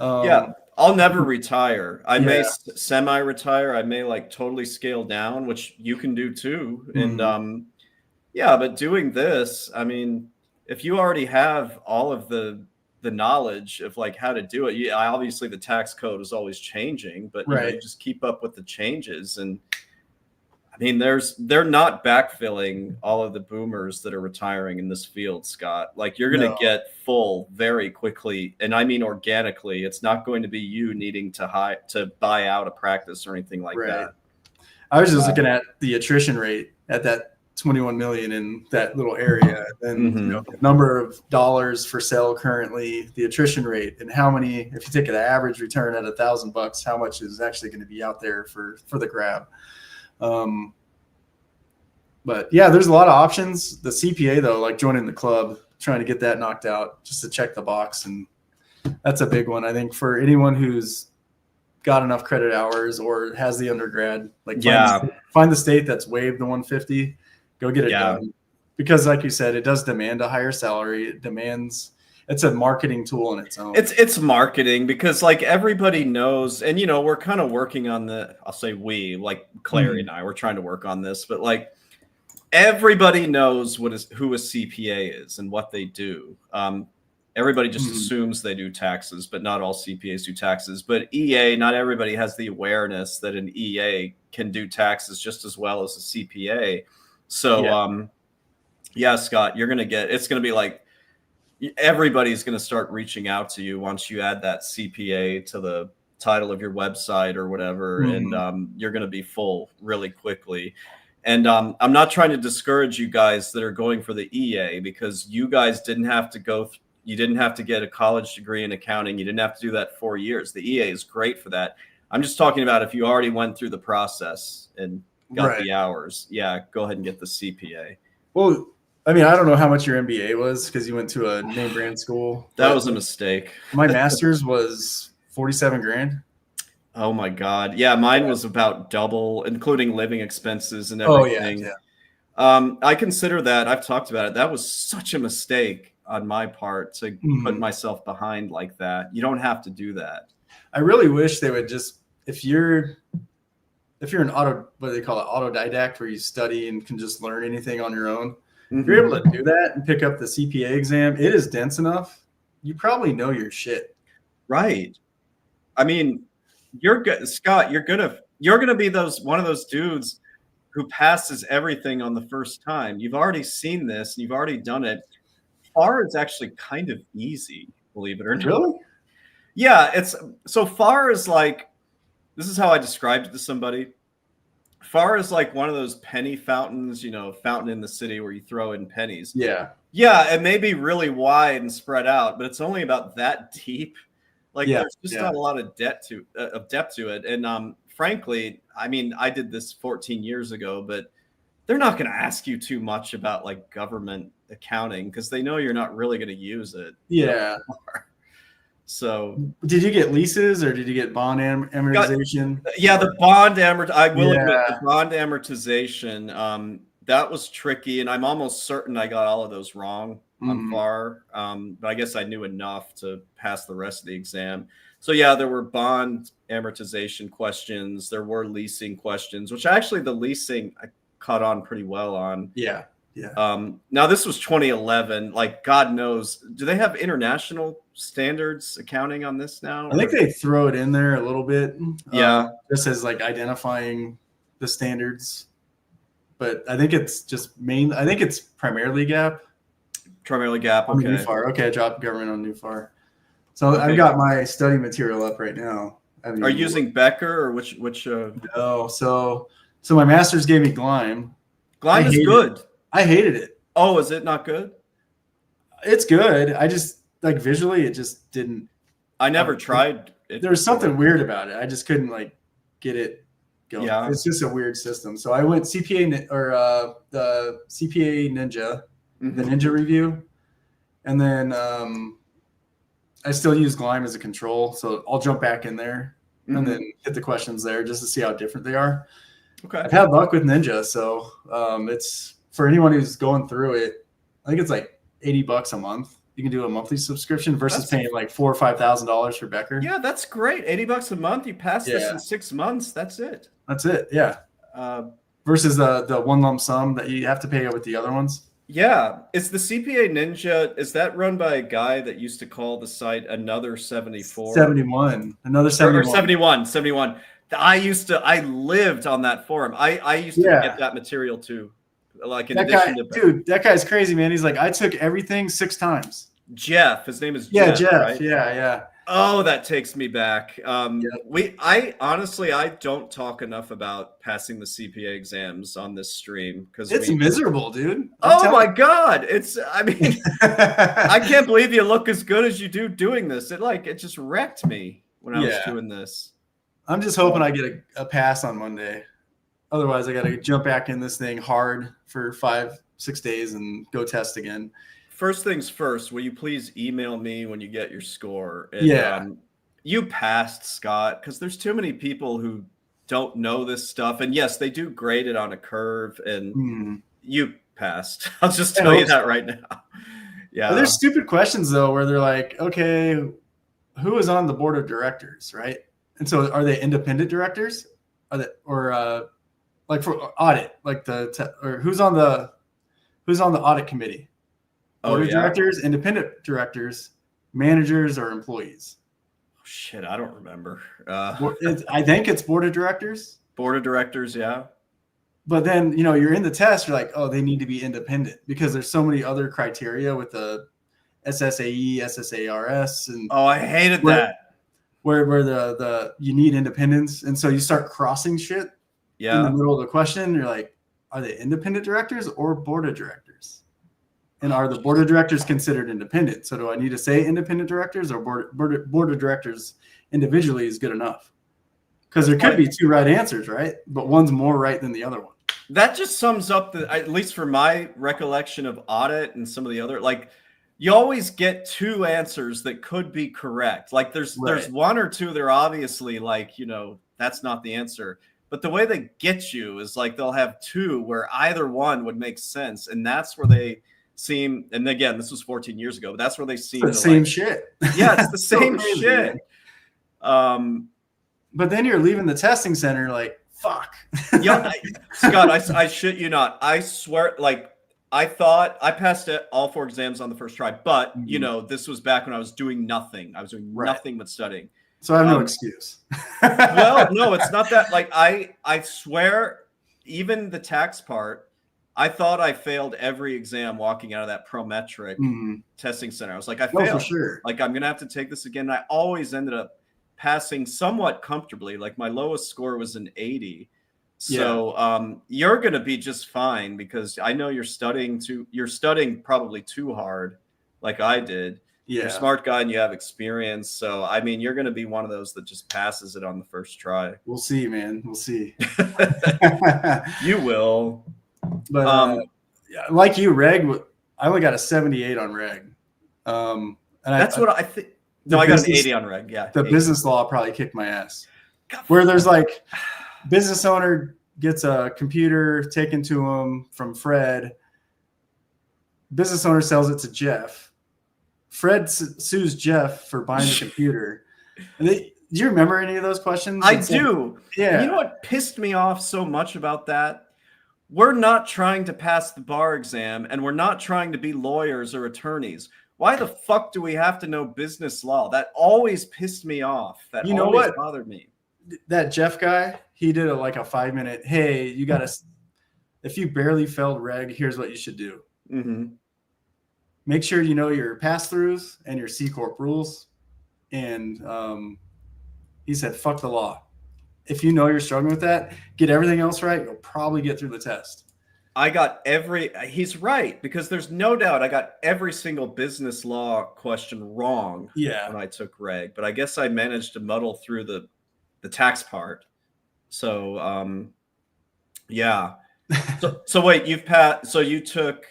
Yeah. I'll never retire. I may semi-retire. I may like totally scale down, which you can do too. And yeah, but doing this, I mean, if you already have all of the knowledge of like how to do it, obviously the tax code is always changing, but you know, you just keep up with the changes. And I mean, they're not backfilling all of the boomers that are retiring in this field, Scott. Like, you're going to get full very quickly, and I mean organically. It's not going to be you needing to buy out a practice or anything like that. I was just looking at the attrition rate at that 21 million in that little area, and you know, the number of dollars for sale currently, the attrition rate, and how many. If you take an average return at $1,000, how much is actually going to be out there for the grab? But yeah, there's a lot of options. The CPA though, like joining the club, trying to get that knocked out just to check the box. And that's a big one, I think, for anyone who's got enough credit hours or has the undergrad, like find the state that's waived the 150, go get it done. Because like you said, it does demand a higher salary. It's a marketing tool in its own. It's marketing because like everybody knows, and you know, we're kind of working on I'll say we, like Clary and I, we're trying to work on this, but like everybody knows who a CPA is and what they do. Everybody just assumes they do taxes, but not all CPAs do taxes. But EA, not everybody has the awareness that an EA can do taxes just as well as a CPA. So yeah, Scott, it's going to be like, everybody's going to start reaching out to you once you add that CPA to the title of your website or whatever. And you're going to be full really quickly. And I'm not trying to discourage you guys that are going for the EA, because you guys didn't have to you didn't have to get a college degree in accounting. You didn't have to do that 4 years. The EA is great for that. I'm just talking about if you already went through the process and got the hours. Yeah, go ahead and get the CPA. Well, I mean, I don't know how much your MBA was because you went to a name brand school. That was a mistake. My master's was 47 grand. Oh my God. Yeah, mine was about double, including living expenses and everything. I consider that, I've talked about it, that was such a mistake on my part to put myself behind like that. You don't have to do that. I really wish they would just, if you're an autodidact, where you study and can just learn anything on your own, if you're able to do that and pick up the CPA exam, it is dense enough. You probably know your shit. Right. I mean, you're good, Scott. You're gonna be one of those dudes who passes everything on the first time. You've already seen this. You've already done it. FAR is actually kind of easy, believe it or not. Really? Yeah. It's so FAR is like, this is how I described it to somebody. FAR is like one of those penny fountains, you know, fountain in the city where you throw in pennies. Yeah. Yeah. It may be really wide and spread out, but it's only about that deep. Like there's just not a lot of depth to it. And frankly, I mean, I did this 14 years ago, but they're not going to ask you too much about like government accounting because they know you're not really going to use it. Yeah. So did you get leases or did you get bond amortization? The bond I will admit the bond amortization, that was tricky, and I'm almost certain I got all of those wrong. on FAR, but I guess I knew enough to pass the rest of the exam. So yeah, there were bond amortization questions. There were leasing questions, which actually the leasing I caught on pretty well on. Yeah. Now this was 2011. Like God knows, do they have international standards accounting on this now? I think they throw it in there a little bit. Yeah. Just as like identifying the standards. But I think it's just I think it's primarily GAAP. Primarily GAAP. On Okay. new FAR. Okay, I dropped government on new FAR. So I've got my study material up right now. Are you using Becker or which? No. So my master's gave me Gleim. Gleim is good. I hated it. Oh, is it not good? It's good. I just like visually, it just didn't. I never tried it. There was something weird about it. I just couldn't like get it going. Yeah. It's just a weird system. So I went CPA or the CPA Ninja, the Ninja review, and then I still use Gleim as a control. So I'll jump back in there and then hit the questions there just to see how different they are. Okay. I've had luck with Ninja, so it's for anyone who's going through it. I think it's like $80 a month. You can do a monthly subscription versus paying like $4,000 or $5,000 for Becker. Yeah, that's great. $80 a month. You pass this in 6 months. That's it. That's it. Yeah. Versus the one lump sum that you have to pay with the other ones. Yeah. Is the CPA Ninja, is that run by a guy that used to call the site Another 74? 71. Another 71. Or 71. I lived on that forum. I used to get that material too. Like in addition to dude, that guy's crazy, man. He's like, I took everything 6 times. Jeff, his name is Jeff. Jeff. Right? Yeah. Oh, that takes me back. I honestly don't talk enough about passing the CPA exams on this stream because it's miserable, dude. My God. I mean, I can't believe you look as good as you do doing this. It just wrecked me when I was doing this. I'm just hoping I get a pass on Monday. Otherwise, I got to jump back in this thing hard for 5-6 days and go test again. First things first, will you please email me when you get your score? And, you passed, Scott, because there's too many people who don't know this stuff. And yes, they do grade it on a curve, and you passed. I'll just tell you that right now. Yeah. Well, there's stupid questions, though, where they're like, okay, who is on the board of directors, right? And so are they independent directors? Like for audit, like or who's on the audit committee? Board of directors, independent directors, managers, or employees? Oh, shit, I don't remember. I think it's board of directors. Board of directors, yeah. But then, you're in the test, you're like, oh, they need to be independent because there's so many other criteria with the SSAE, SSARS. And I hated that. Where the you need independence. And so you start crossing shit in the middle of the question. You're like, are they independent directors or board of directors? And are the board of directors considered independent? So do I need to say independent directors or board of directors individually is good enough? Because there could be 2 right answers, right? But one's more right than the other one. That just sums up at least for my recollection of audit and some of the other, like you always get 2 answers that could be correct. Like there's 1 or 2 that are obviously like, that's not the answer. But the way they get you is like they'll have 2 where either one would make sense. And that's where they seem, and again, this was 14 years ago, but that's where they seem the same shit. Yeah, it's the same shit. But then you're leaving the testing center like, fuck. Scott, I shit you not. I swear, like, I thought I passed all 4 exams on the first try, but this was back when I was doing nothing. I was doing nothing but studying. So I have no excuse. Well, no, it's not that. Like, I swear, even the tax part, I thought I failed every exam walking out of that Prometric testing center. I was like, I failed. For sure. Like, I'm going to have to take this again. And I always ended up passing somewhat comfortably. Like, my lowest score was an 80. So you're going to be just fine because I know you're studying probably too hard like I did. You're a smart guy and you have experience. So, I mean, you're going to be one of those that just passes it on the first try. We'll see, man. We'll see. You will. But like you, Reg, I only got a 78 on Reg. And that's what I think. No, I got an 80 on Reg. Yeah. The 80. business law probably kicked my ass. Where there's like business owner gets a computer taken to him from Fred. Business owner sells it to Jeff. Fred sues Jeff for buying the computer. And do you remember any of those questions? I do. Yeah. You know what pissed me off so much about that? We're not trying to pass the bar exam, and we're not trying to be lawyers or attorneys. Why the fuck do we have to know business law? That always pissed me off. That You know always what? bothered me. That Jeff guy, he did like a 5-minute, hey, you got to, if you barely failed reg, here's what you should do. Mm-hmm. Make sure you know your pass-throughs and your C Corp rules. And he said, fuck the law. If you know you're struggling with that, get everything else right, you'll probably get through the test. He's right, because there's no doubt I got every single business law question wrong when I took reg, but I guess I managed to muddle through the tax part. So, yeah. So wait, you took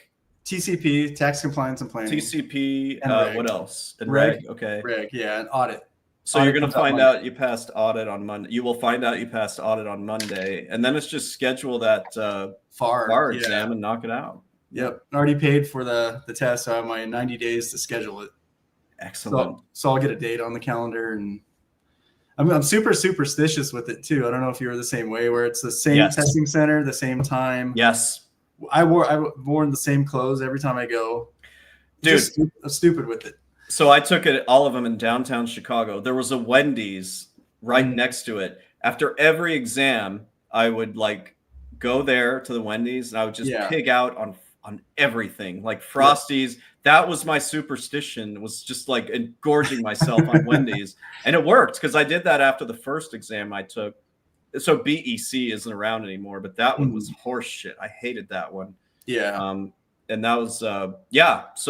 TCP, tax compliance and planning. TCP, and what else? And reg, okay. Reg, yeah, and audit. So audit you're going to find out you passed audit on Monday. You will find out you passed audit on Monday, and then it's just schedule that FAR exam and knock it out. Yep. Already paid for the test. So I have my 90 days to schedule it. Excellent. So I'll get a date on the calendar, and I'm super superstitious with it too. I don't know if you were the same way, where it's the same testing center, the same time. Yes. I've worn the same clothes every time I go. Dude, I'm stupid with it. So I took all of them in downtown Chicago. There was a Wendy's right next to it. After every exam, I would like go there to the Wendy's, and I would just pig out on everything, like Frosties. That was my superstition, was just like engorging myself on Wendy's. And it worked, because I did that after the first exam I took. So BEC isn't around anymore, but that one was horse shit. I hated that one. Yeah. And that was, so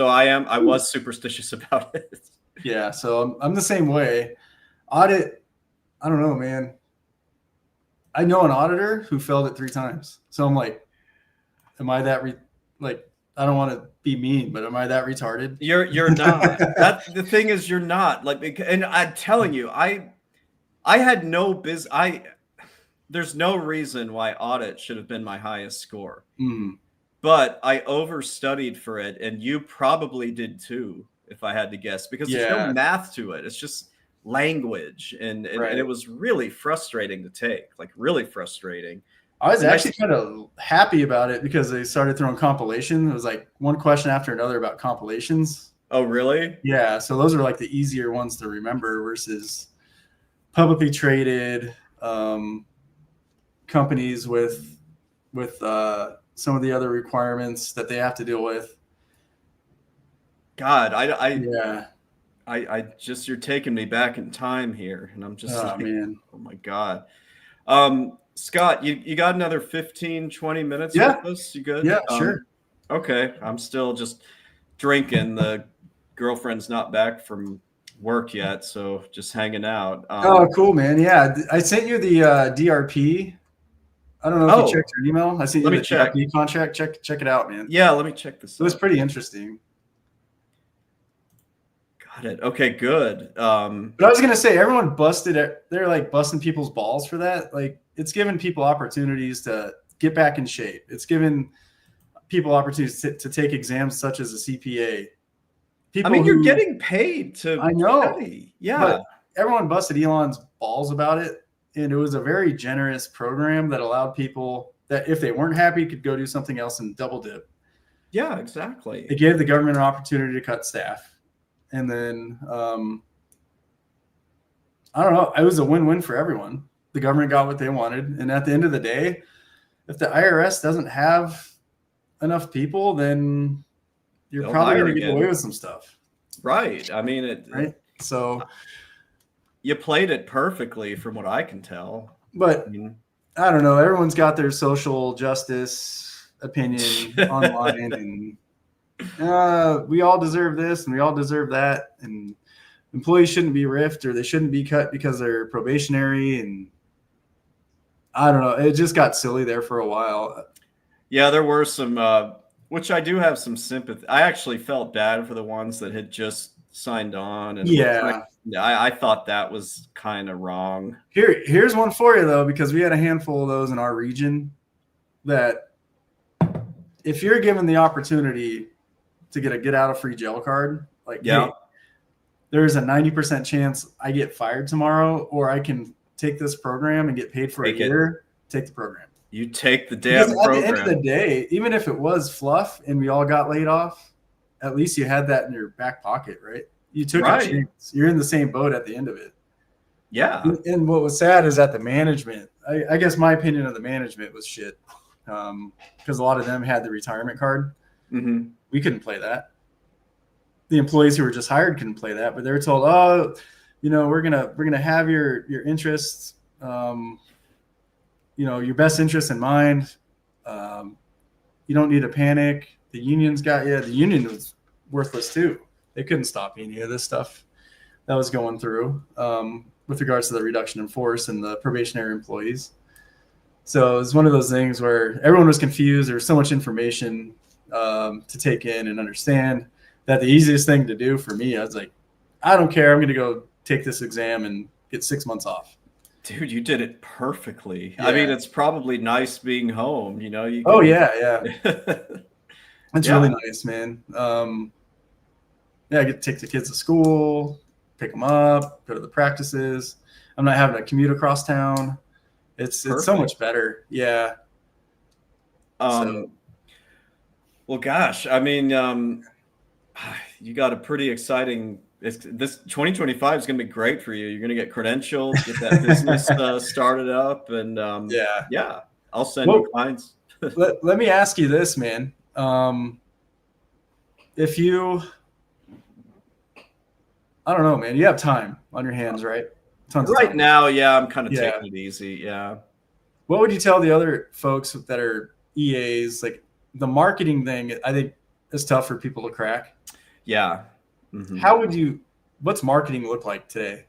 I was superstitious about it. Yeah. So I'm the same way. Audit, I don't know, man. I know an auditor who failed it 3 times. So I'm like, am I that, I don't want to be mean, but am I that retarded? You're not. The thing is, you're not. And I'm telling you, I had no there's no reason why audit should have been my highest score. But I overstudied for it, and you probably did too, if I had to guess, because there's no math to it. It's just language, and it was really frustrating to take, like really frustrating. I was actually kind of happy about it, because they started throwing compilation. It was like one question after another about compilations. Oh, really? Yeah. So those are like the easier ones to remember versus publicly traded companies with some of the other requirements that they have to deal with. God, I just, you're taking me back in time here, and I'm just man. Oh my God. Scott, you got another 15, 20 minutes with us? You good? Yeah, sure. Okay. I'm still just drinking. The girlfriend's not back from work yet, so just hanging out. Oh, cool, man. Yeah. I sent you the DRP. I don't know if you checked your email. I sent you the DRP contract. Check it out, man. Yeah, let me check this out. It was pretty interesting. Got it. Okay, good. But I was gonna say, everyone they're like busting people's balls for that. Like, it's giving people opportunities to get back in shape. It's giving people opportunities to take exams such as a CPA. You're getting paid to study. Yeah. But everyone busted Elon's balls about it. And it was a very generous program that allowed people that, if they weren't happy, could go do something else and double dip. Yeah, exactly. It gave the government an opportunity to cut staff. And then, I don't know, it was a win-win for everyone. The government got what they wanted. And at the end of the day, if the IRS doesn't have enough people, then you're probably going to get away with some stuff. Right. I mean, right. So you played it perfectly from what I can tell. But I don't know. Everyone's got their social justice opinion online, and we all deserve this and we all deserve that. And employees shouldn't be riffed, or they shouldn't be cut because they're probationary. And I don't know. It just got silly there for a while. Yeah, there were some, which I do have some sympathy. I actually felt bad for the ones that had just signed on. And I thought that was kind of wrong. Here's one for you, though, because we had a handful of those in our region, that if you're given the opportunity to get a get out of free jail card. Like, Yeah. hey, there's a 90% chance I get fired tomorrow, or I can take this program and get paid for a year. Take the program. You take the damn because program. At the end of the day, even if it was fluff and we all got laid off, at least you had that in your back pocket, right? You took a chance. You're in the same boat at the end of it. Yeah. And what was sad is that the management, I guess my opinion of the management was shit, because a lot of them had the retirement card. Mm-hmm. We couldn't play that. The employees who were just hired couldn't play that, but they were told, oh, we're gonna have your interests, your best interests in mind. You don't need to panic. The union's got you. The union was worthless too. They couldn't stop any of this stuff that was going through with regards to the reduction in force and the probationary employees. So it was one of those things where everyone was confused. There was so much information to take in and understand that the easiest thing to do for me, I was like, I don't care. I'm going to go take this exam and get 6 months off. Dude, you did it perfectly. Yeah. I mean, it's probably nice being home, You can... Oh, yeah. It's really nice, man. I get to take the kids to school, pick them up, go to the practices. I'm not having to commute across town. It's so much better. Yeah. Well, gosh, I mean, you got a pretty exciting. This 2025 is going to be great for you. You're going to get credentialed, get that business started up, and yeah, I'll send you clients. let me ask you this, man. If you, I don't know, man, you have time on your hands, right? Tons of time. Now, yeah, I'm kind of taking it easy. Yeah. What would you tell the other folks that are EAs? Like the marketing thing, I think is tough for people to crack. Yeah. Mm-hmm. What's marketing look like today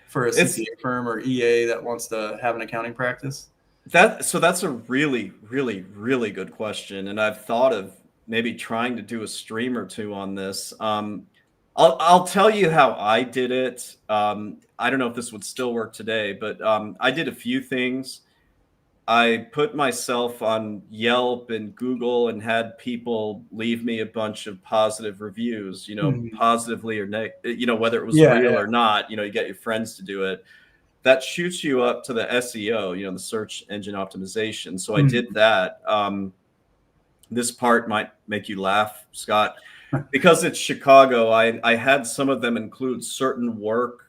for a CPA firm or EA that wants to have an accounting practice? That's a really, really, really good question. And I've thought of maybe trying to do a stream or two on this. I'll tell you how I did it. I don't know if this would still work today, but I did a few things. I put myself on Yelp and Google and had people leave me a bunch of positive reviews, positively or negative, whether it was real or not, you get your friends to do it. That shoots you up to the SEO, the search engine optimization. So I did that. This part might make you laugh, Scott, because it's Chicago. I had some of them include certain woke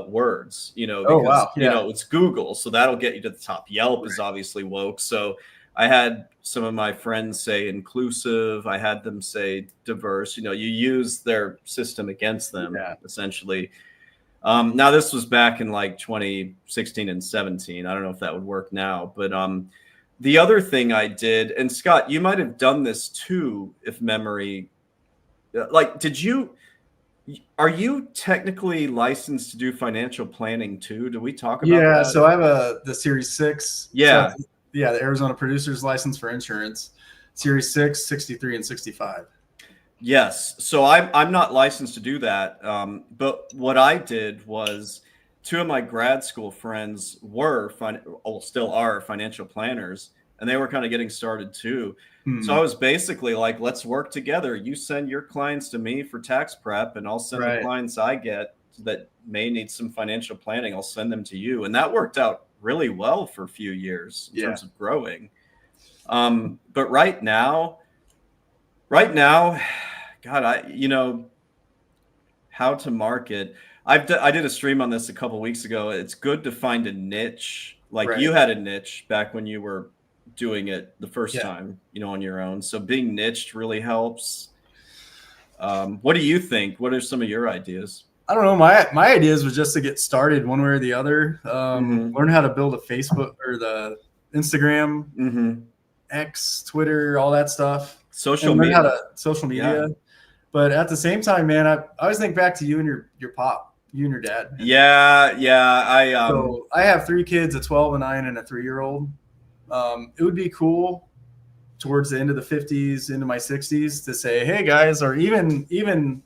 words, because it's Google, so that'll get you to the top. Yelp is obviously woke, so I had some of my friends say inclusive. I had them say diverse. You use their system against them essentially. Now this was back in like 2016 and 17. I don't know if that would work now, but the other thing I did, and Scott, you might have done this too, if memory, are you technically licensed to do financial planning too? Did we talk about that? Yeah, so I have the Series 6. Yeah. So the Arizona Producer's License for Insurance, Series 6, 63, and 65. Yes. So I'm not licensed to do that. But what I did was 2 of my grad school friends still are financial planners, and they were kind of getting started too. So I was basically like, let's work together. You send your clients to me for tax prep, and I'll send the clients I get that may need some financial planning. I'll send them to you. And that worked out really well for a few years in terms of growing. But right now, God, how to market. I did a stream on this a couple weeks ago. It's good to find a niche. You had a niche back when you were doing it the first time, on your own. So being niched really helps. What do you think? What are some of your ideas? I don't know. My ideas was just to get started one way or the other. Learn how to build a Facebook or the Instagram, X, Twitter, all that stuff. Social media. Yeah. But at the same time, man, I always think back to you and your pop, you and your dad. Yeah. So I have 3 kids, a 12, a 9, and a 3-year-old. It would be cool towards the end of the 50s, into my 60s, to say, hey guys, or even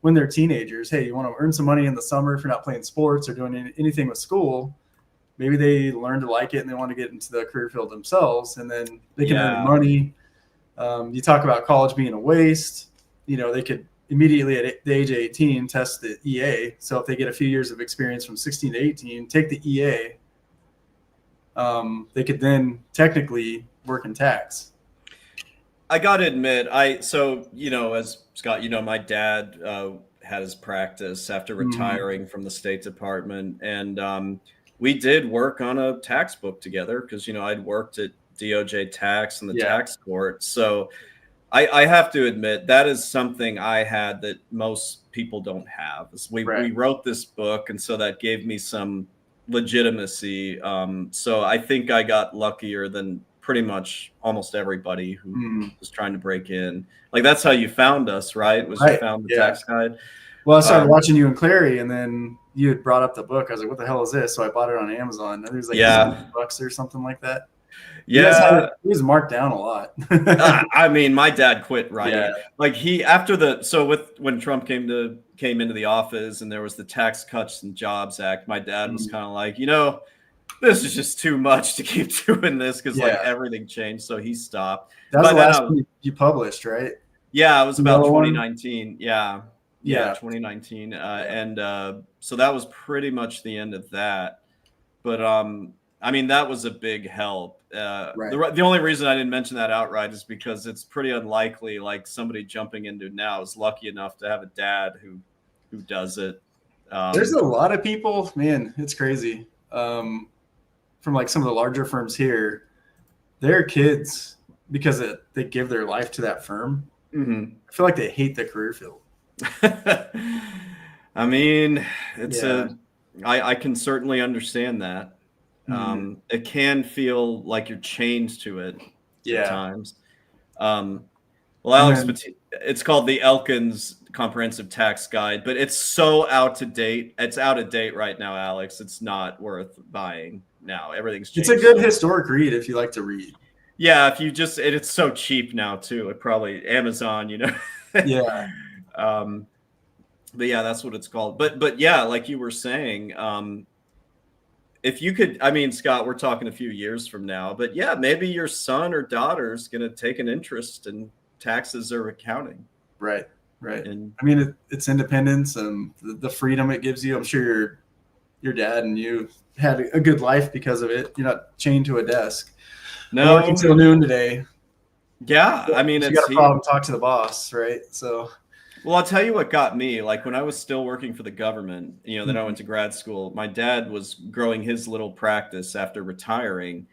when they're teenagers, hey, you want to earn some money in the summer if you're not playing sports or doing anything with school. Maybe they learn to like it and they want to get into the career field themselves, and then they can earn money You talk about college being a waste. They could immediately at the age of 18 test the EA. So if they get a few years of experience from 16 to 18, take the EA, they could then technically work in tax. I got to admit, as Scott, my dad had his practice after retiring from the State Department. And we did work on a tax book together because, I'd worked at DOJ tax and the tax court. So I have to admit that is something I had that most people don't have. We wrote this book, and so that gave me some legitimacy. So I think I got luckier than pretty much almost everybody who was trying to break in. Like, that's how you found us, right? You found the tax guide. Well, I started watching you and Clary, and then you had brought up the book. I was like, what the hell is this? So I bought it on Amazon. And it was like $60 or something like that. Yeah, he was marked down a lot. I mean, my dad quit writing. Like when Trump came into the office and there was the Tax Cuts and Jobs Act, my dad was kind of like, this is just too much to keep doing this because everything changed. So he stopped. That was the last one you published, right? Yeah, it was about 2019. Yeah, 2019. So that was pretty much the end of that. But I mean, that was a big help. The only reason I didn't mention that outright is because it's pretty unlikely, like somebody jumping into now is lucky enough to have a dad who does it. There's a lot of people, man, it's crazy. From like some of the larger firms here, their kids, because they give their life to that firm, I feel like they hate the career field. I mean, I can certainly understand that. It can feel like you're chained to it at times. Well, Alex, it's called the Elkins Comprehensive Tax Guide, but it's so out of date. It's out of date right now, Alex. It's not worth buying now. Everything's changed. It's a good historic read if you like to read. Yeah, if you it's so cheap now too. It probably Amazon, Yeah. But yeah, that's what it's called. But yeah, like you were saying, if you could, I mean, Scott, we're talking a few years from now, but yeah, maybe your son or daughter's going to take an interest in taxes or accounting. Right. And I mean, it's independence and the freedom it gives you. I'm sure your dad and you had a good life because of it. You're not chained to a desk. No. Work until noon today. Yeah. I mean, you got a problem, talk to the boss, right? So. Well, I'll tell you what got me. Like when I was still working for the government, then I went to grad school. My dad was growing his little practice after retiring.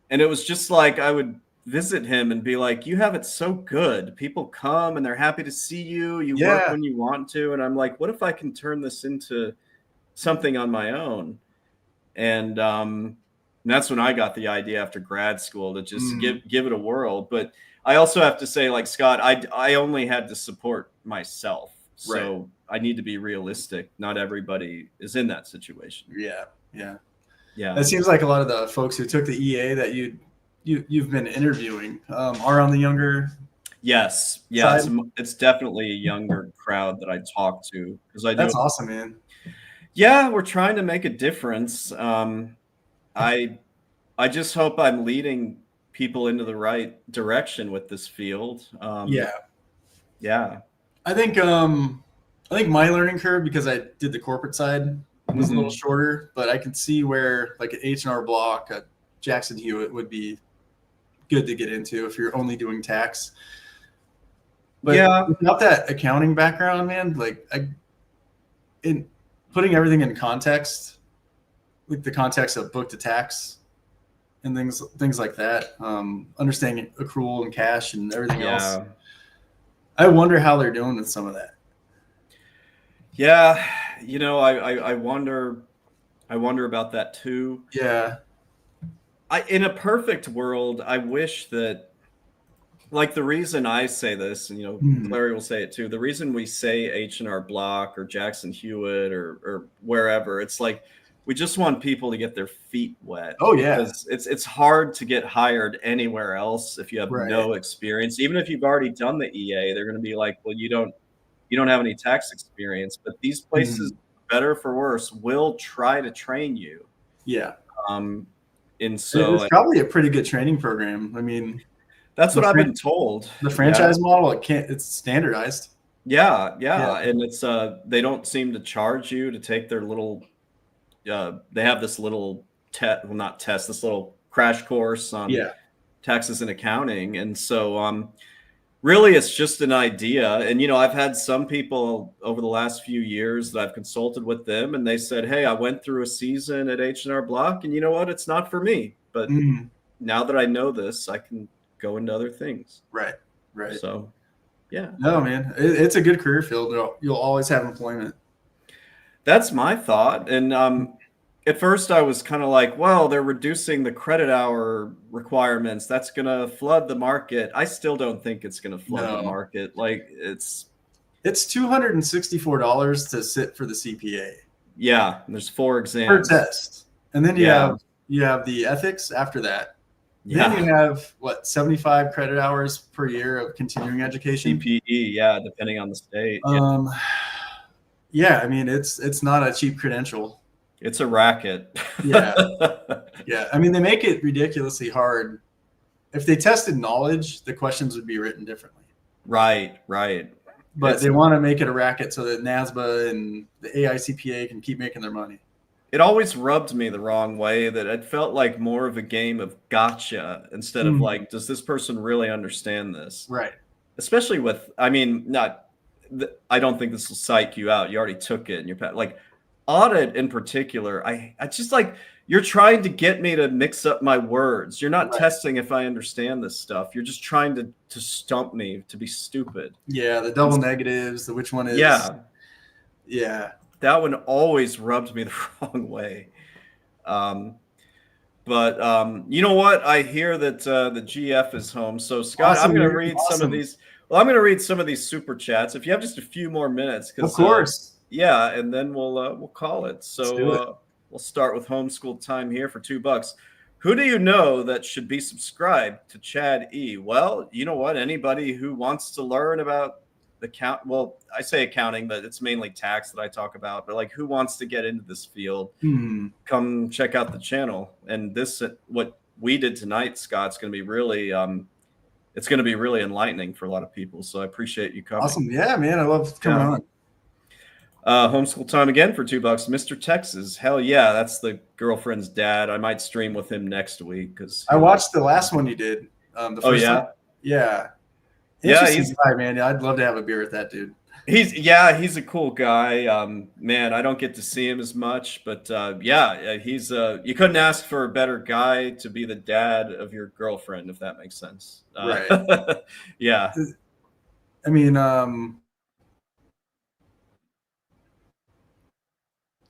And it was just like I would visit him and be like, you have it so good. People come and they're happy to see you. You work when you want to. And I'm like, what if I can turn this into something on my own? And that's when I got the idea after grad school to just give it a whirl. But I also have to say, like Scott, I only had to support myself. So I need to be realistic. Not everybody is in that situation. Yeah. It seems like a lot of the folks who took the EA that you've been interviewing are on the younger. Yes. It's definitely a younger crowd that I talk to because That's awesome, man. Yeah, we're trying to make a difference. I just hope I'm leading people into the right direction with this field. Yeah. I think my learning curve, because I did the corporate side, was a little shorter, but I can see where like an H&R Block, a Jackson Hewitt would be good to get into if you're only doing tax. But without that accounting background, man, like in putting everything in context, like the context of book to tax and things like that, understanding accrual and cash and everything else. I wonder how they're doing with some of that. Yeah, I wonder about that too. Yeah. In a perfect world, I wish that, like, the reason I say this, and Clary will say it too. The reason we say H&R Block or Jackson Hewitt or wherever, it's like we just want people to get their feet wet. Oh yeah, because it's hard to get hired anywhere else if you have no experience. Even if you've already done the EA, they're going to be like, well, you don't have any tax experience. But these places, better for worse, will try to train you. Yeah. And so it's probably a pretty good training program. I mean, That's what I've been told. The franchise model, it's standardized. Yeah. And it's they don't seem to charge you to take their little they have this little this little crash course on taxes and accounting. And so really it's just an idea. And I've had some people over the last few years that I've consulted with them, and they said, hey, I went through a season at H&R Block, and you know what, it's not for me, but now that I know this, I can go into other things. Right. So yeah. No, man, it's a good career field. You'll always have employment. That's my thought. And at first I was kind of like, well, they're reducing the credit hour requirements. That's going to flood the market. I still don't think it's going to flood the market. Like it's $264 to sit for the CPA. Yeah. And there's 4 exams per test. And then you have the ethics after that. Yeah. Then you have 75 credit hours per year of continuing education. CPE, depending on the state. Yeah, I mean it's not a cheap credential. It's a racket. Yeah. I mean, they make it ridiculously hard. If they tested knowledge, the questions would be written differently. Right. But they want to make it a racket so that NASBA and the AICPA can keep making their money. It always rubbed me the wrong way that it felt like more of a game of gotcha instead of like, does this person really understand this? Right. Especially with, I don't think this will psych you out. You already took it and you're like audit in particular. I just like, you're trying to get me to mix up my words. You're not testing if I understand this stuff. You're just trying to stump me, to be stupid. Yeah. The double negatives, which one is. Yeah. That one always rubbed me the wrong way. But you know what? I hear that the GF is home. So Scott, I'm going to read some of these. Well, I'm going to read some of these super chats. If you have just a few more minutes, of course. And then we'll call it. So we'll start with homeschool time here for $2. Who do you know that should be subscribed to Chad E? Well, you know what? Anybody who wants to learn about I say accounting, but it's mainly tax that I talk about. But like, who wants to get into this field? Come check out the channel. And what we did tonight, Scott, it's going to be really, it's going to be really enlightening for a lot of people. So I appreciate you coming. Awesome, yeah, man, I love coming on. Homeschool time again for $2. Mr. Texas, hell yeah, that's the girlfriend's dad. I might stream with him next week because I watched the last one you did. The first one. Yeah. He's guy, man. I'd love to have a beer with that dude. He's a cool guy. Man, I don't get to see him as much, but he's you couldn't ask for a better guy to be the dad of your girlfriend, if that makes sense. Right. Yeah. I mean,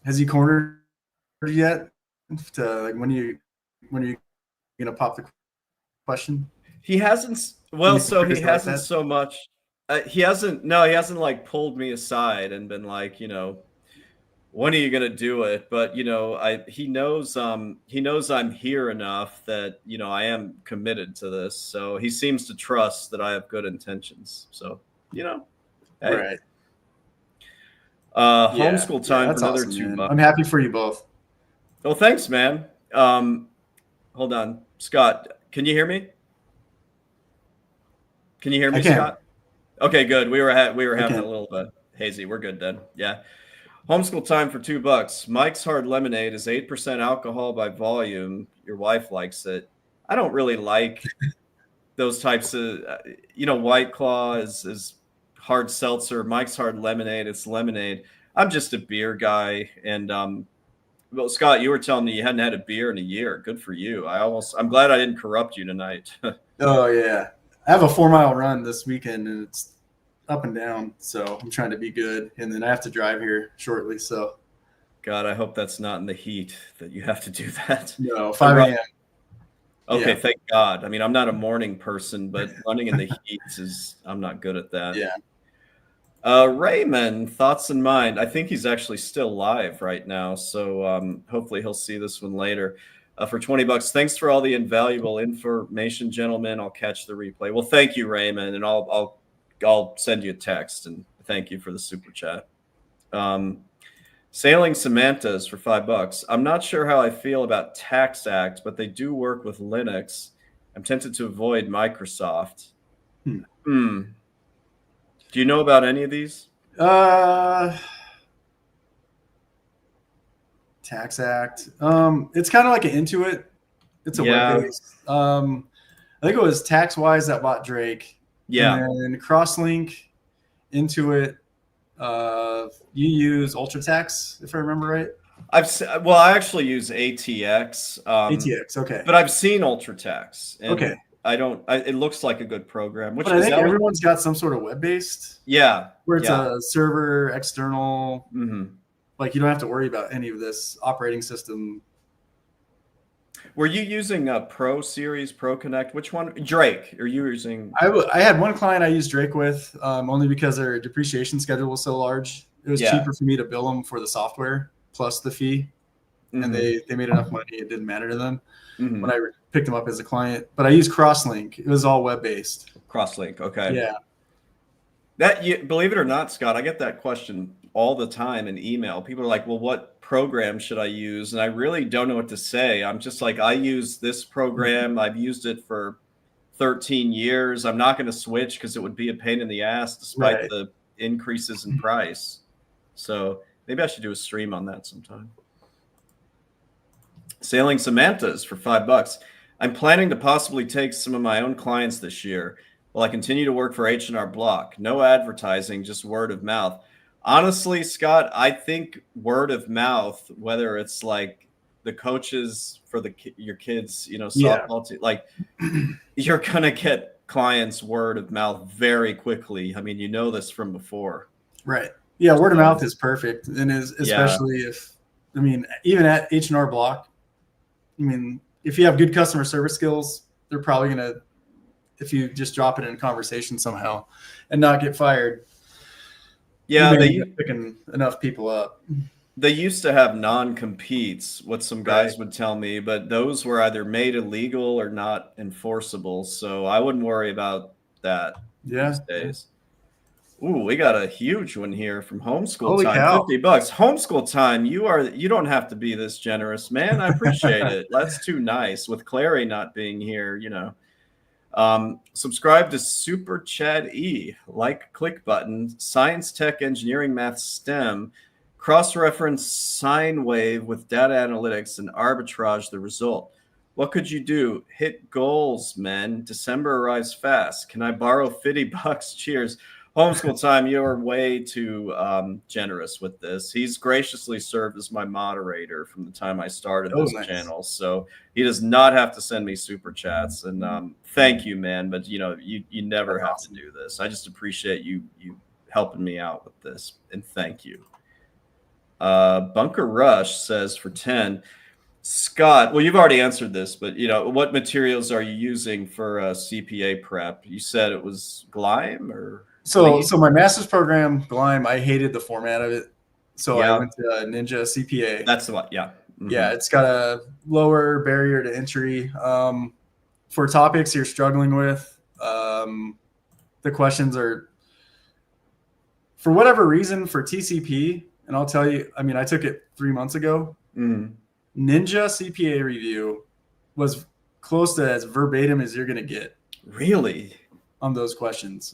has he cornered yet? To like, when are you gonna pop the question? He hasn't. Well, so he hasn't so much. He hasn't like pulled me aside and been like, when are you gonna do it? But he knows I'm here enough that I am committed to this. So he seems to trust that I have good intentions. So hey. Right. Homeschool time for another awesome, $2. I'm happy for you both. Well, thanks, man. Hold on, Scott. Can you hear me? Can you hear me, Scott? Okay, good. We were having a little hazy. We're good then. Yeah. Homeschool time for $2. Mike's Hard Lemonade is 8% alcohol by volume. Your wife likes it. I don't really like those types of, White Claw is hard seltzer. Mike's Hard Lemonade, it's lemonade. I'm just a beer guy. And well, Scott, you were telling me you hadn't had a beer in a year. Good for you. I'm glad I didn't corrupt you tonight. Oh yeah. I have a 4-mile run this weekend and it's up and down. So I'm trying to be good. And then I have to drive here shortly. So God, I hope that's not in the heat that you have to do that. No, 5 a.m. Okay, thank God. I mean, I'm not a morning person, but running in the heat I'm not good at that. Yeah. Raymond, thoughts in mind. I think he's actually still live right now. So hopefully he'll see this one later. For $20. Thanks for all the invaluable information, gentlemen. I'll catch the replay. Well, thank you, Raymond, and I'll send you a text and thank you for the super chat. Sailing Samantha's for $5. I'm not sure how I feel about Tax Act, but they do work with Linux. I'm tempted to avoid Microsoft. Hmm. Do you know about any of these? Tax Act. It's kind of like an Intuit. It's a web-based. I think it was TaxWise that bought Drake. Yeah. And then Crosslink, Intuit. You use UltraTax, if I remember right. I actually use ATX. ATX, okay. But I've seen UltraTax. Okay. It looks like a good program. But I think everyone's got some sort of web-based. Yeah. Where it's a server, external. Like you don't have to worry about any of this operating system. Were you using a Pro Series, Pro Connect? Which one? Drake. Are you using? I had one client I used Drake with only because their depreciation schedule was so large. It was cheaper for me to bill them for the software plus the fee. And they made enough money. It didn't matter to them when I picked them up as a client. But I used Crosslink. It was all web-based. Crosslink. Okay. Yeah. Believe it or not, Scott, I get that question all the time in email. People are like, well, what program should I use? And I really don't know what to say. I'm just like, I use this program. I've used it for 13 years. I'm not going to switch because it would be a pain in the ass despite the increases in price. So maybe I should do a stream on that sometime. Sailing Samantha's for $5. I'm planning to possibly take some of my own clients this year while I continue to work for H&R Block. No advertising, just word of mouth. Honestly, Scott, I think word of mouth, whether it's like the coaches for your kids, softball team, like you're going to get clients word of mouth very quickly. I mean, you know this from before. Right. Yeah, word of mouth is perfect. And especially even at H&R Block, I mean, if you have good customer service skills, they're probably going to, if you just drop it in a conversation somehow and not get fired. Yeah, they picking enough people up. They used to have non-competes, what some guys would tell me, but those were either made illegal or not enforceable. So I wouldn't worry about that these days. Ooh, we got a huge one here from Homeschool Holy Time. cow. $50. Homeschool Time. You don't have to be this generous, man. I appreciate it. That's too nice. With Clary not being here, subscribe to Super Chad E. Like, click button. Science, tech, engineering, math, STEM. Cross-reference sine wave with data analytics and arbitrage the result. What could you do? Hit goals, men. December arrives fast. Can I borrow $50? Cheers. Homeschool Time, you're way too generous with this. He's graciously served as my moderator from the time I started this channel. So he does not have to send me super chats. And thank you, man. But, you never have to do this. I just appreciate you helping me out with this. And thank you. Bunker Rush says for 10. Scott, well, you've already answered this, but, what materials are you using for CPA prep? You said it was Gleim or... So my master's program, Gleim, I hated the format of it. So I went to Ninja CPA. That's the one, yeah. Mm-hmm. Yeah, it's got a lower barrier to entry. For topics you're struggling with, the questions are, for whatever reason, for TCP, and I'll tell you, I mean, I took it 3 months ago. Ninja CPA review was close to as verbatim as you're going to get. Really? On those questions.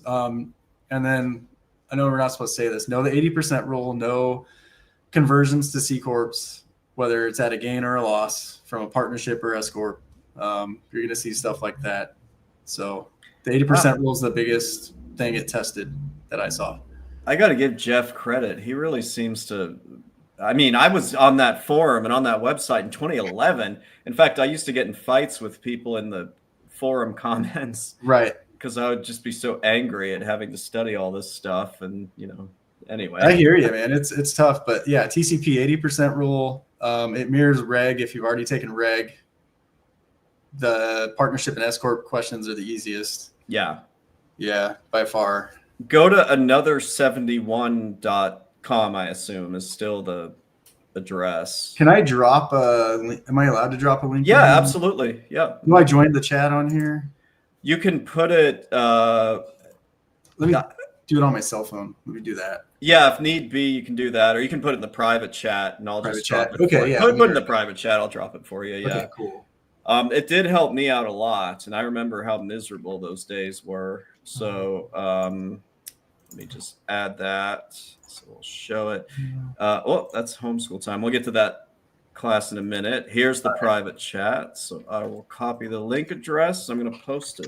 And then I know we're not supposed to say this. Know the 80% rule, no conversions to C Corps, whether it's at a gain or a loss from a partnership or S Corp. You're going to see stuff like that. So the 80% rule is the biggest thing it tested that I saw. I got to give Jeff credit. He really seems to. I mean, I was on that forum and on that website in 2011. In fact, I used to get in fights with people in the forum comments. Right. Because I would just be so angry at having to study all this stuff. And, anyway. I hear you, man. It's tough. But, yeah, TCP 80% rule. It mirrors reg if you've already taken reg. The partnership and S Corp questions are the easiest. Yeah. Yeah, by far. Go to another71.com, I assume, is still the address. Can I drop a link? Am I allowed to drop a link? Yeah, absolutely. Yeah. Do I join the chat on here? You can put it. Let me do it on my cell phone. Let me do that. Yeah, if need be, you can do that, or you can put it in the private chat, and I'll just drop it. Okay, yeah. Put it in the private chat. I'll drop it for you. Yeah. Okay, cool. It did help me out a lot, and I remember how miserable those days were. So let me just add that. So we'll show it. Oh, that's homeschool time. We'll get to that class in a minute. Here's the private chat. So I will copy the link address. I'm going to post it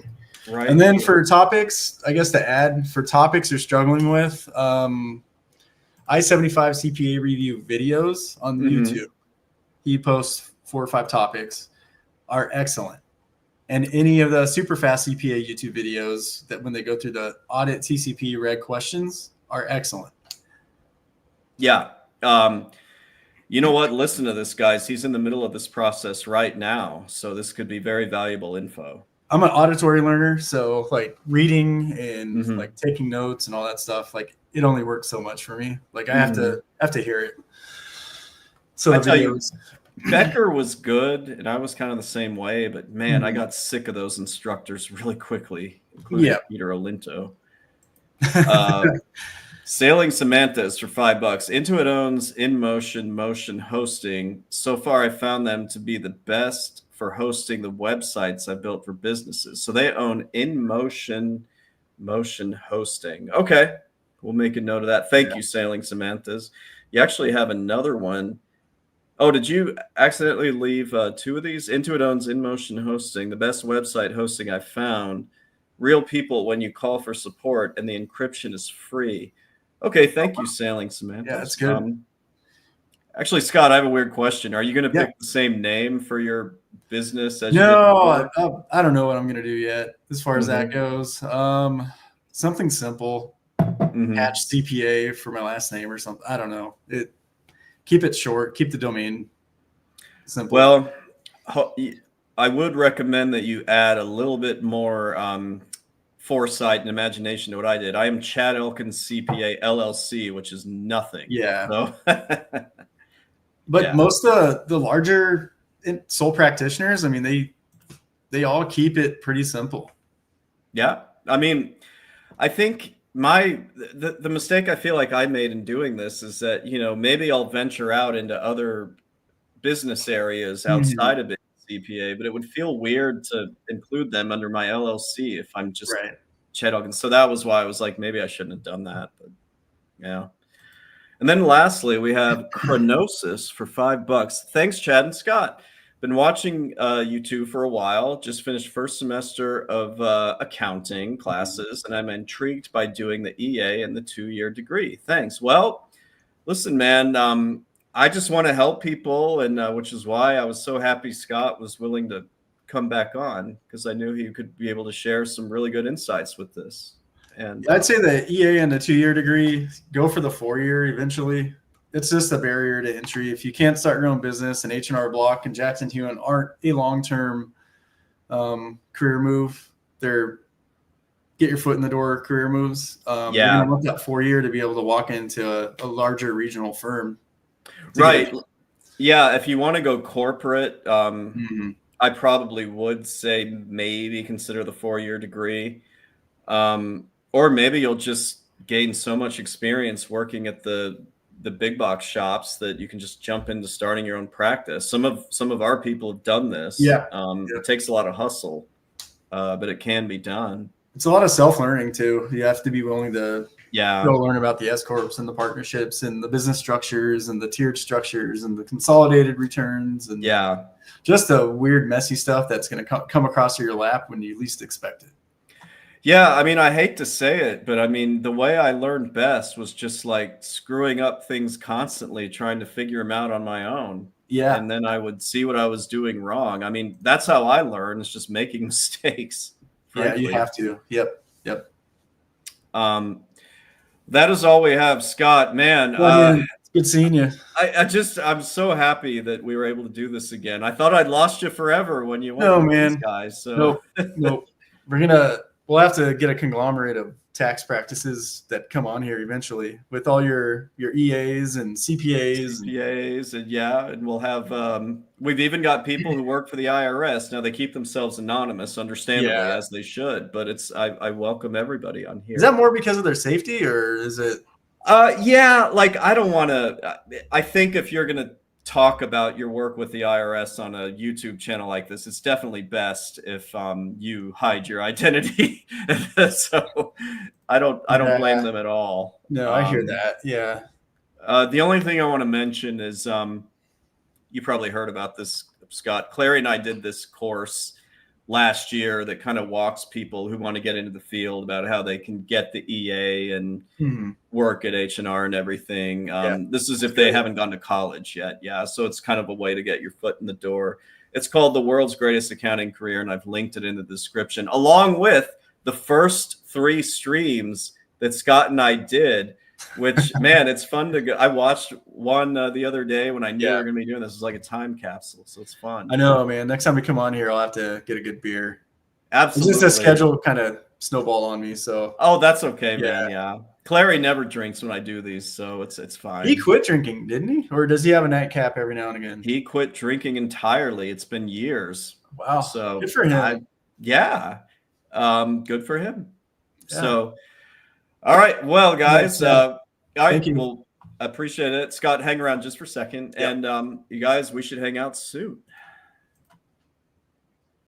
right. And then for topics, I guess to add for topics you're struggling with, I-75 CPA review videos on YouTube. He posts 4 or 5 topics, are excellent. And any of the super fast CPA YouTube videos that when they go through the audit TCP reg questions are excellent. Yeah. You know what? Listen to this, guys. He's in the middle of this process right now. So this could be very valuable info. I'm an auditory learner. So like reading and like taking notes and all that stuff, like it only works so much for me. Like I have to hear it. So I tell you, Becker was good, and I was kind of the same way. But man, I got sick of those instructors really quickly, including Peter Olinto. Sailing Samantha's for $5. Intuit owns InMotion Motion hosting. So far, I found them to be the best for hosting the websites I built for businesses. So they own InMotion Motion hosting. Okay, we'll make a note of that. Thank you, Sailing Samantha's. You actually have another one. Oh, did you accidentally leave 2 of these? Intuit owns InMotion hosting, the best website hosting I found. Real people when you call for support, and the encryption is free. Okay, thank you, Sailing Samantha. Yeah, that's good. Actually, Scott, I have a weird question. Are you going to pick the same name for your business as No, I don't know what I'm going to do yet as far as that goes. Something simple. Hatch CPA for my last name or something. I don't know. Keep it short. Keep the domain simple. Well, I would recommend that you add a little bit more foresight and imagination to what I did. I am Chad Elkins CPA LLC, which is nothing. Yeah. So, but most of the larger sole practitioners, I mean, they all keep it pretty simple. Yeah. I mean, I think the mistake I feel like I made in doing this is that, maybe I'll venture out into other business areas outside of CPA, but it would feel weird to include them under my LLC if I'm just Chad Elkins. So that was why I was like, maybe I shouldn't have done that. But yeah. And then lastly, we have Chronosis for $5. Thanks, Chad and Scott. Been watching you two for a while. Just finished first semester of accounting classes, and I'm intrigued by doing the EA and the 2-year degree. Thanks. Well, listen, man, I just want to help people, and which is why I was so happy Scott was willing to come back on, because I knew he could be able to share some really good insights with this. And I'd say the EA and the 2-year degree, go for the 4-year eventually. It's just a barrier to entry. If you can't start your own business, and H&R Block and Jackson Hewitt aren't a long-term career move. They're get your foot in the door career moves. You're gonna want that 4-year to be able to walk into a larger regional firm. Right. Yeah. If you want to go corporate, I probably would say maybe consider the 4-year degree. Or maybe you'll just gain so much experience working at the big box shops that you can just jump into starting your own practice. Some of our people have done this. It takes a lot of hustle, but it can be done. It's a lot of self-learning too. You have to be willing to go learn about the S-corps and the partnerships and the business structures and the tiered structures and the consolidated returns and just the weird, messy stuff that's going to come across your lap when you least expect it. Yeah, I mean, I hate to say it, but I mean, the way I learned best was just like screwing up things constantly, trying to figure them out on my own. Yeah. And then I would see what I was doing wrong. I mean, that's how I learn, is just making mistakes. Frankly. Yeah, you have to. Yep. That is all we have, Scott. Man, it's good seeing you. I'm so happy that we were able to do this again. I thought I'd lost you forever when you went with these guys. So nope. We'll have to get a conglomerate of tax practices that come on here eventually with all your EAs and CPAs. And we'll have we've even got people who work for the IRS. Now they keep themselves anonymous, understandably, as they should, but I welcome everybody on here. Is that more because of their safety, or is it like I don't want to I think if you're going to talk about your work with the IRS on a YouTube channel like this, it's definitely best if you hide your identity. So I don't blame them at all. No, I hear that. Yeah. The only thing I want to mention is you probably heard about this, Scott. Clary and I did this course last year that kind of walks people who want to get into the field about how they can get the EA and work at H&R and everything. This is if they haven't gone to college yet. Yeah. So it's kind of a way to get your foot in the door. It's called The World's Greatest Accounting Career, and I've linked it in the description, along with the first 3 streams that Scott and I did, which, man, it's fun to go. I watched one the other day when I knew we were going to be doing this. It's like a time capsule, so it's fun. I know, man. Next time we come on here, I'll have to get a good beer. Absolutely. It's just a schedule kind of snowball on me. So. Oh, that's okay, man. Yeah. Clary never drinks when I do these, so it's fine. He quit drinking, didn't he? Or does he have a nightcap every now and again? He quit drinking entirely. It's been years. Wow. So good for him. Good for him. Yeah. So, all right. Well, guys, thank you. Well, I appreciate it. Scott, hang around just for a second. Yep. And you guys, we should hang out soon.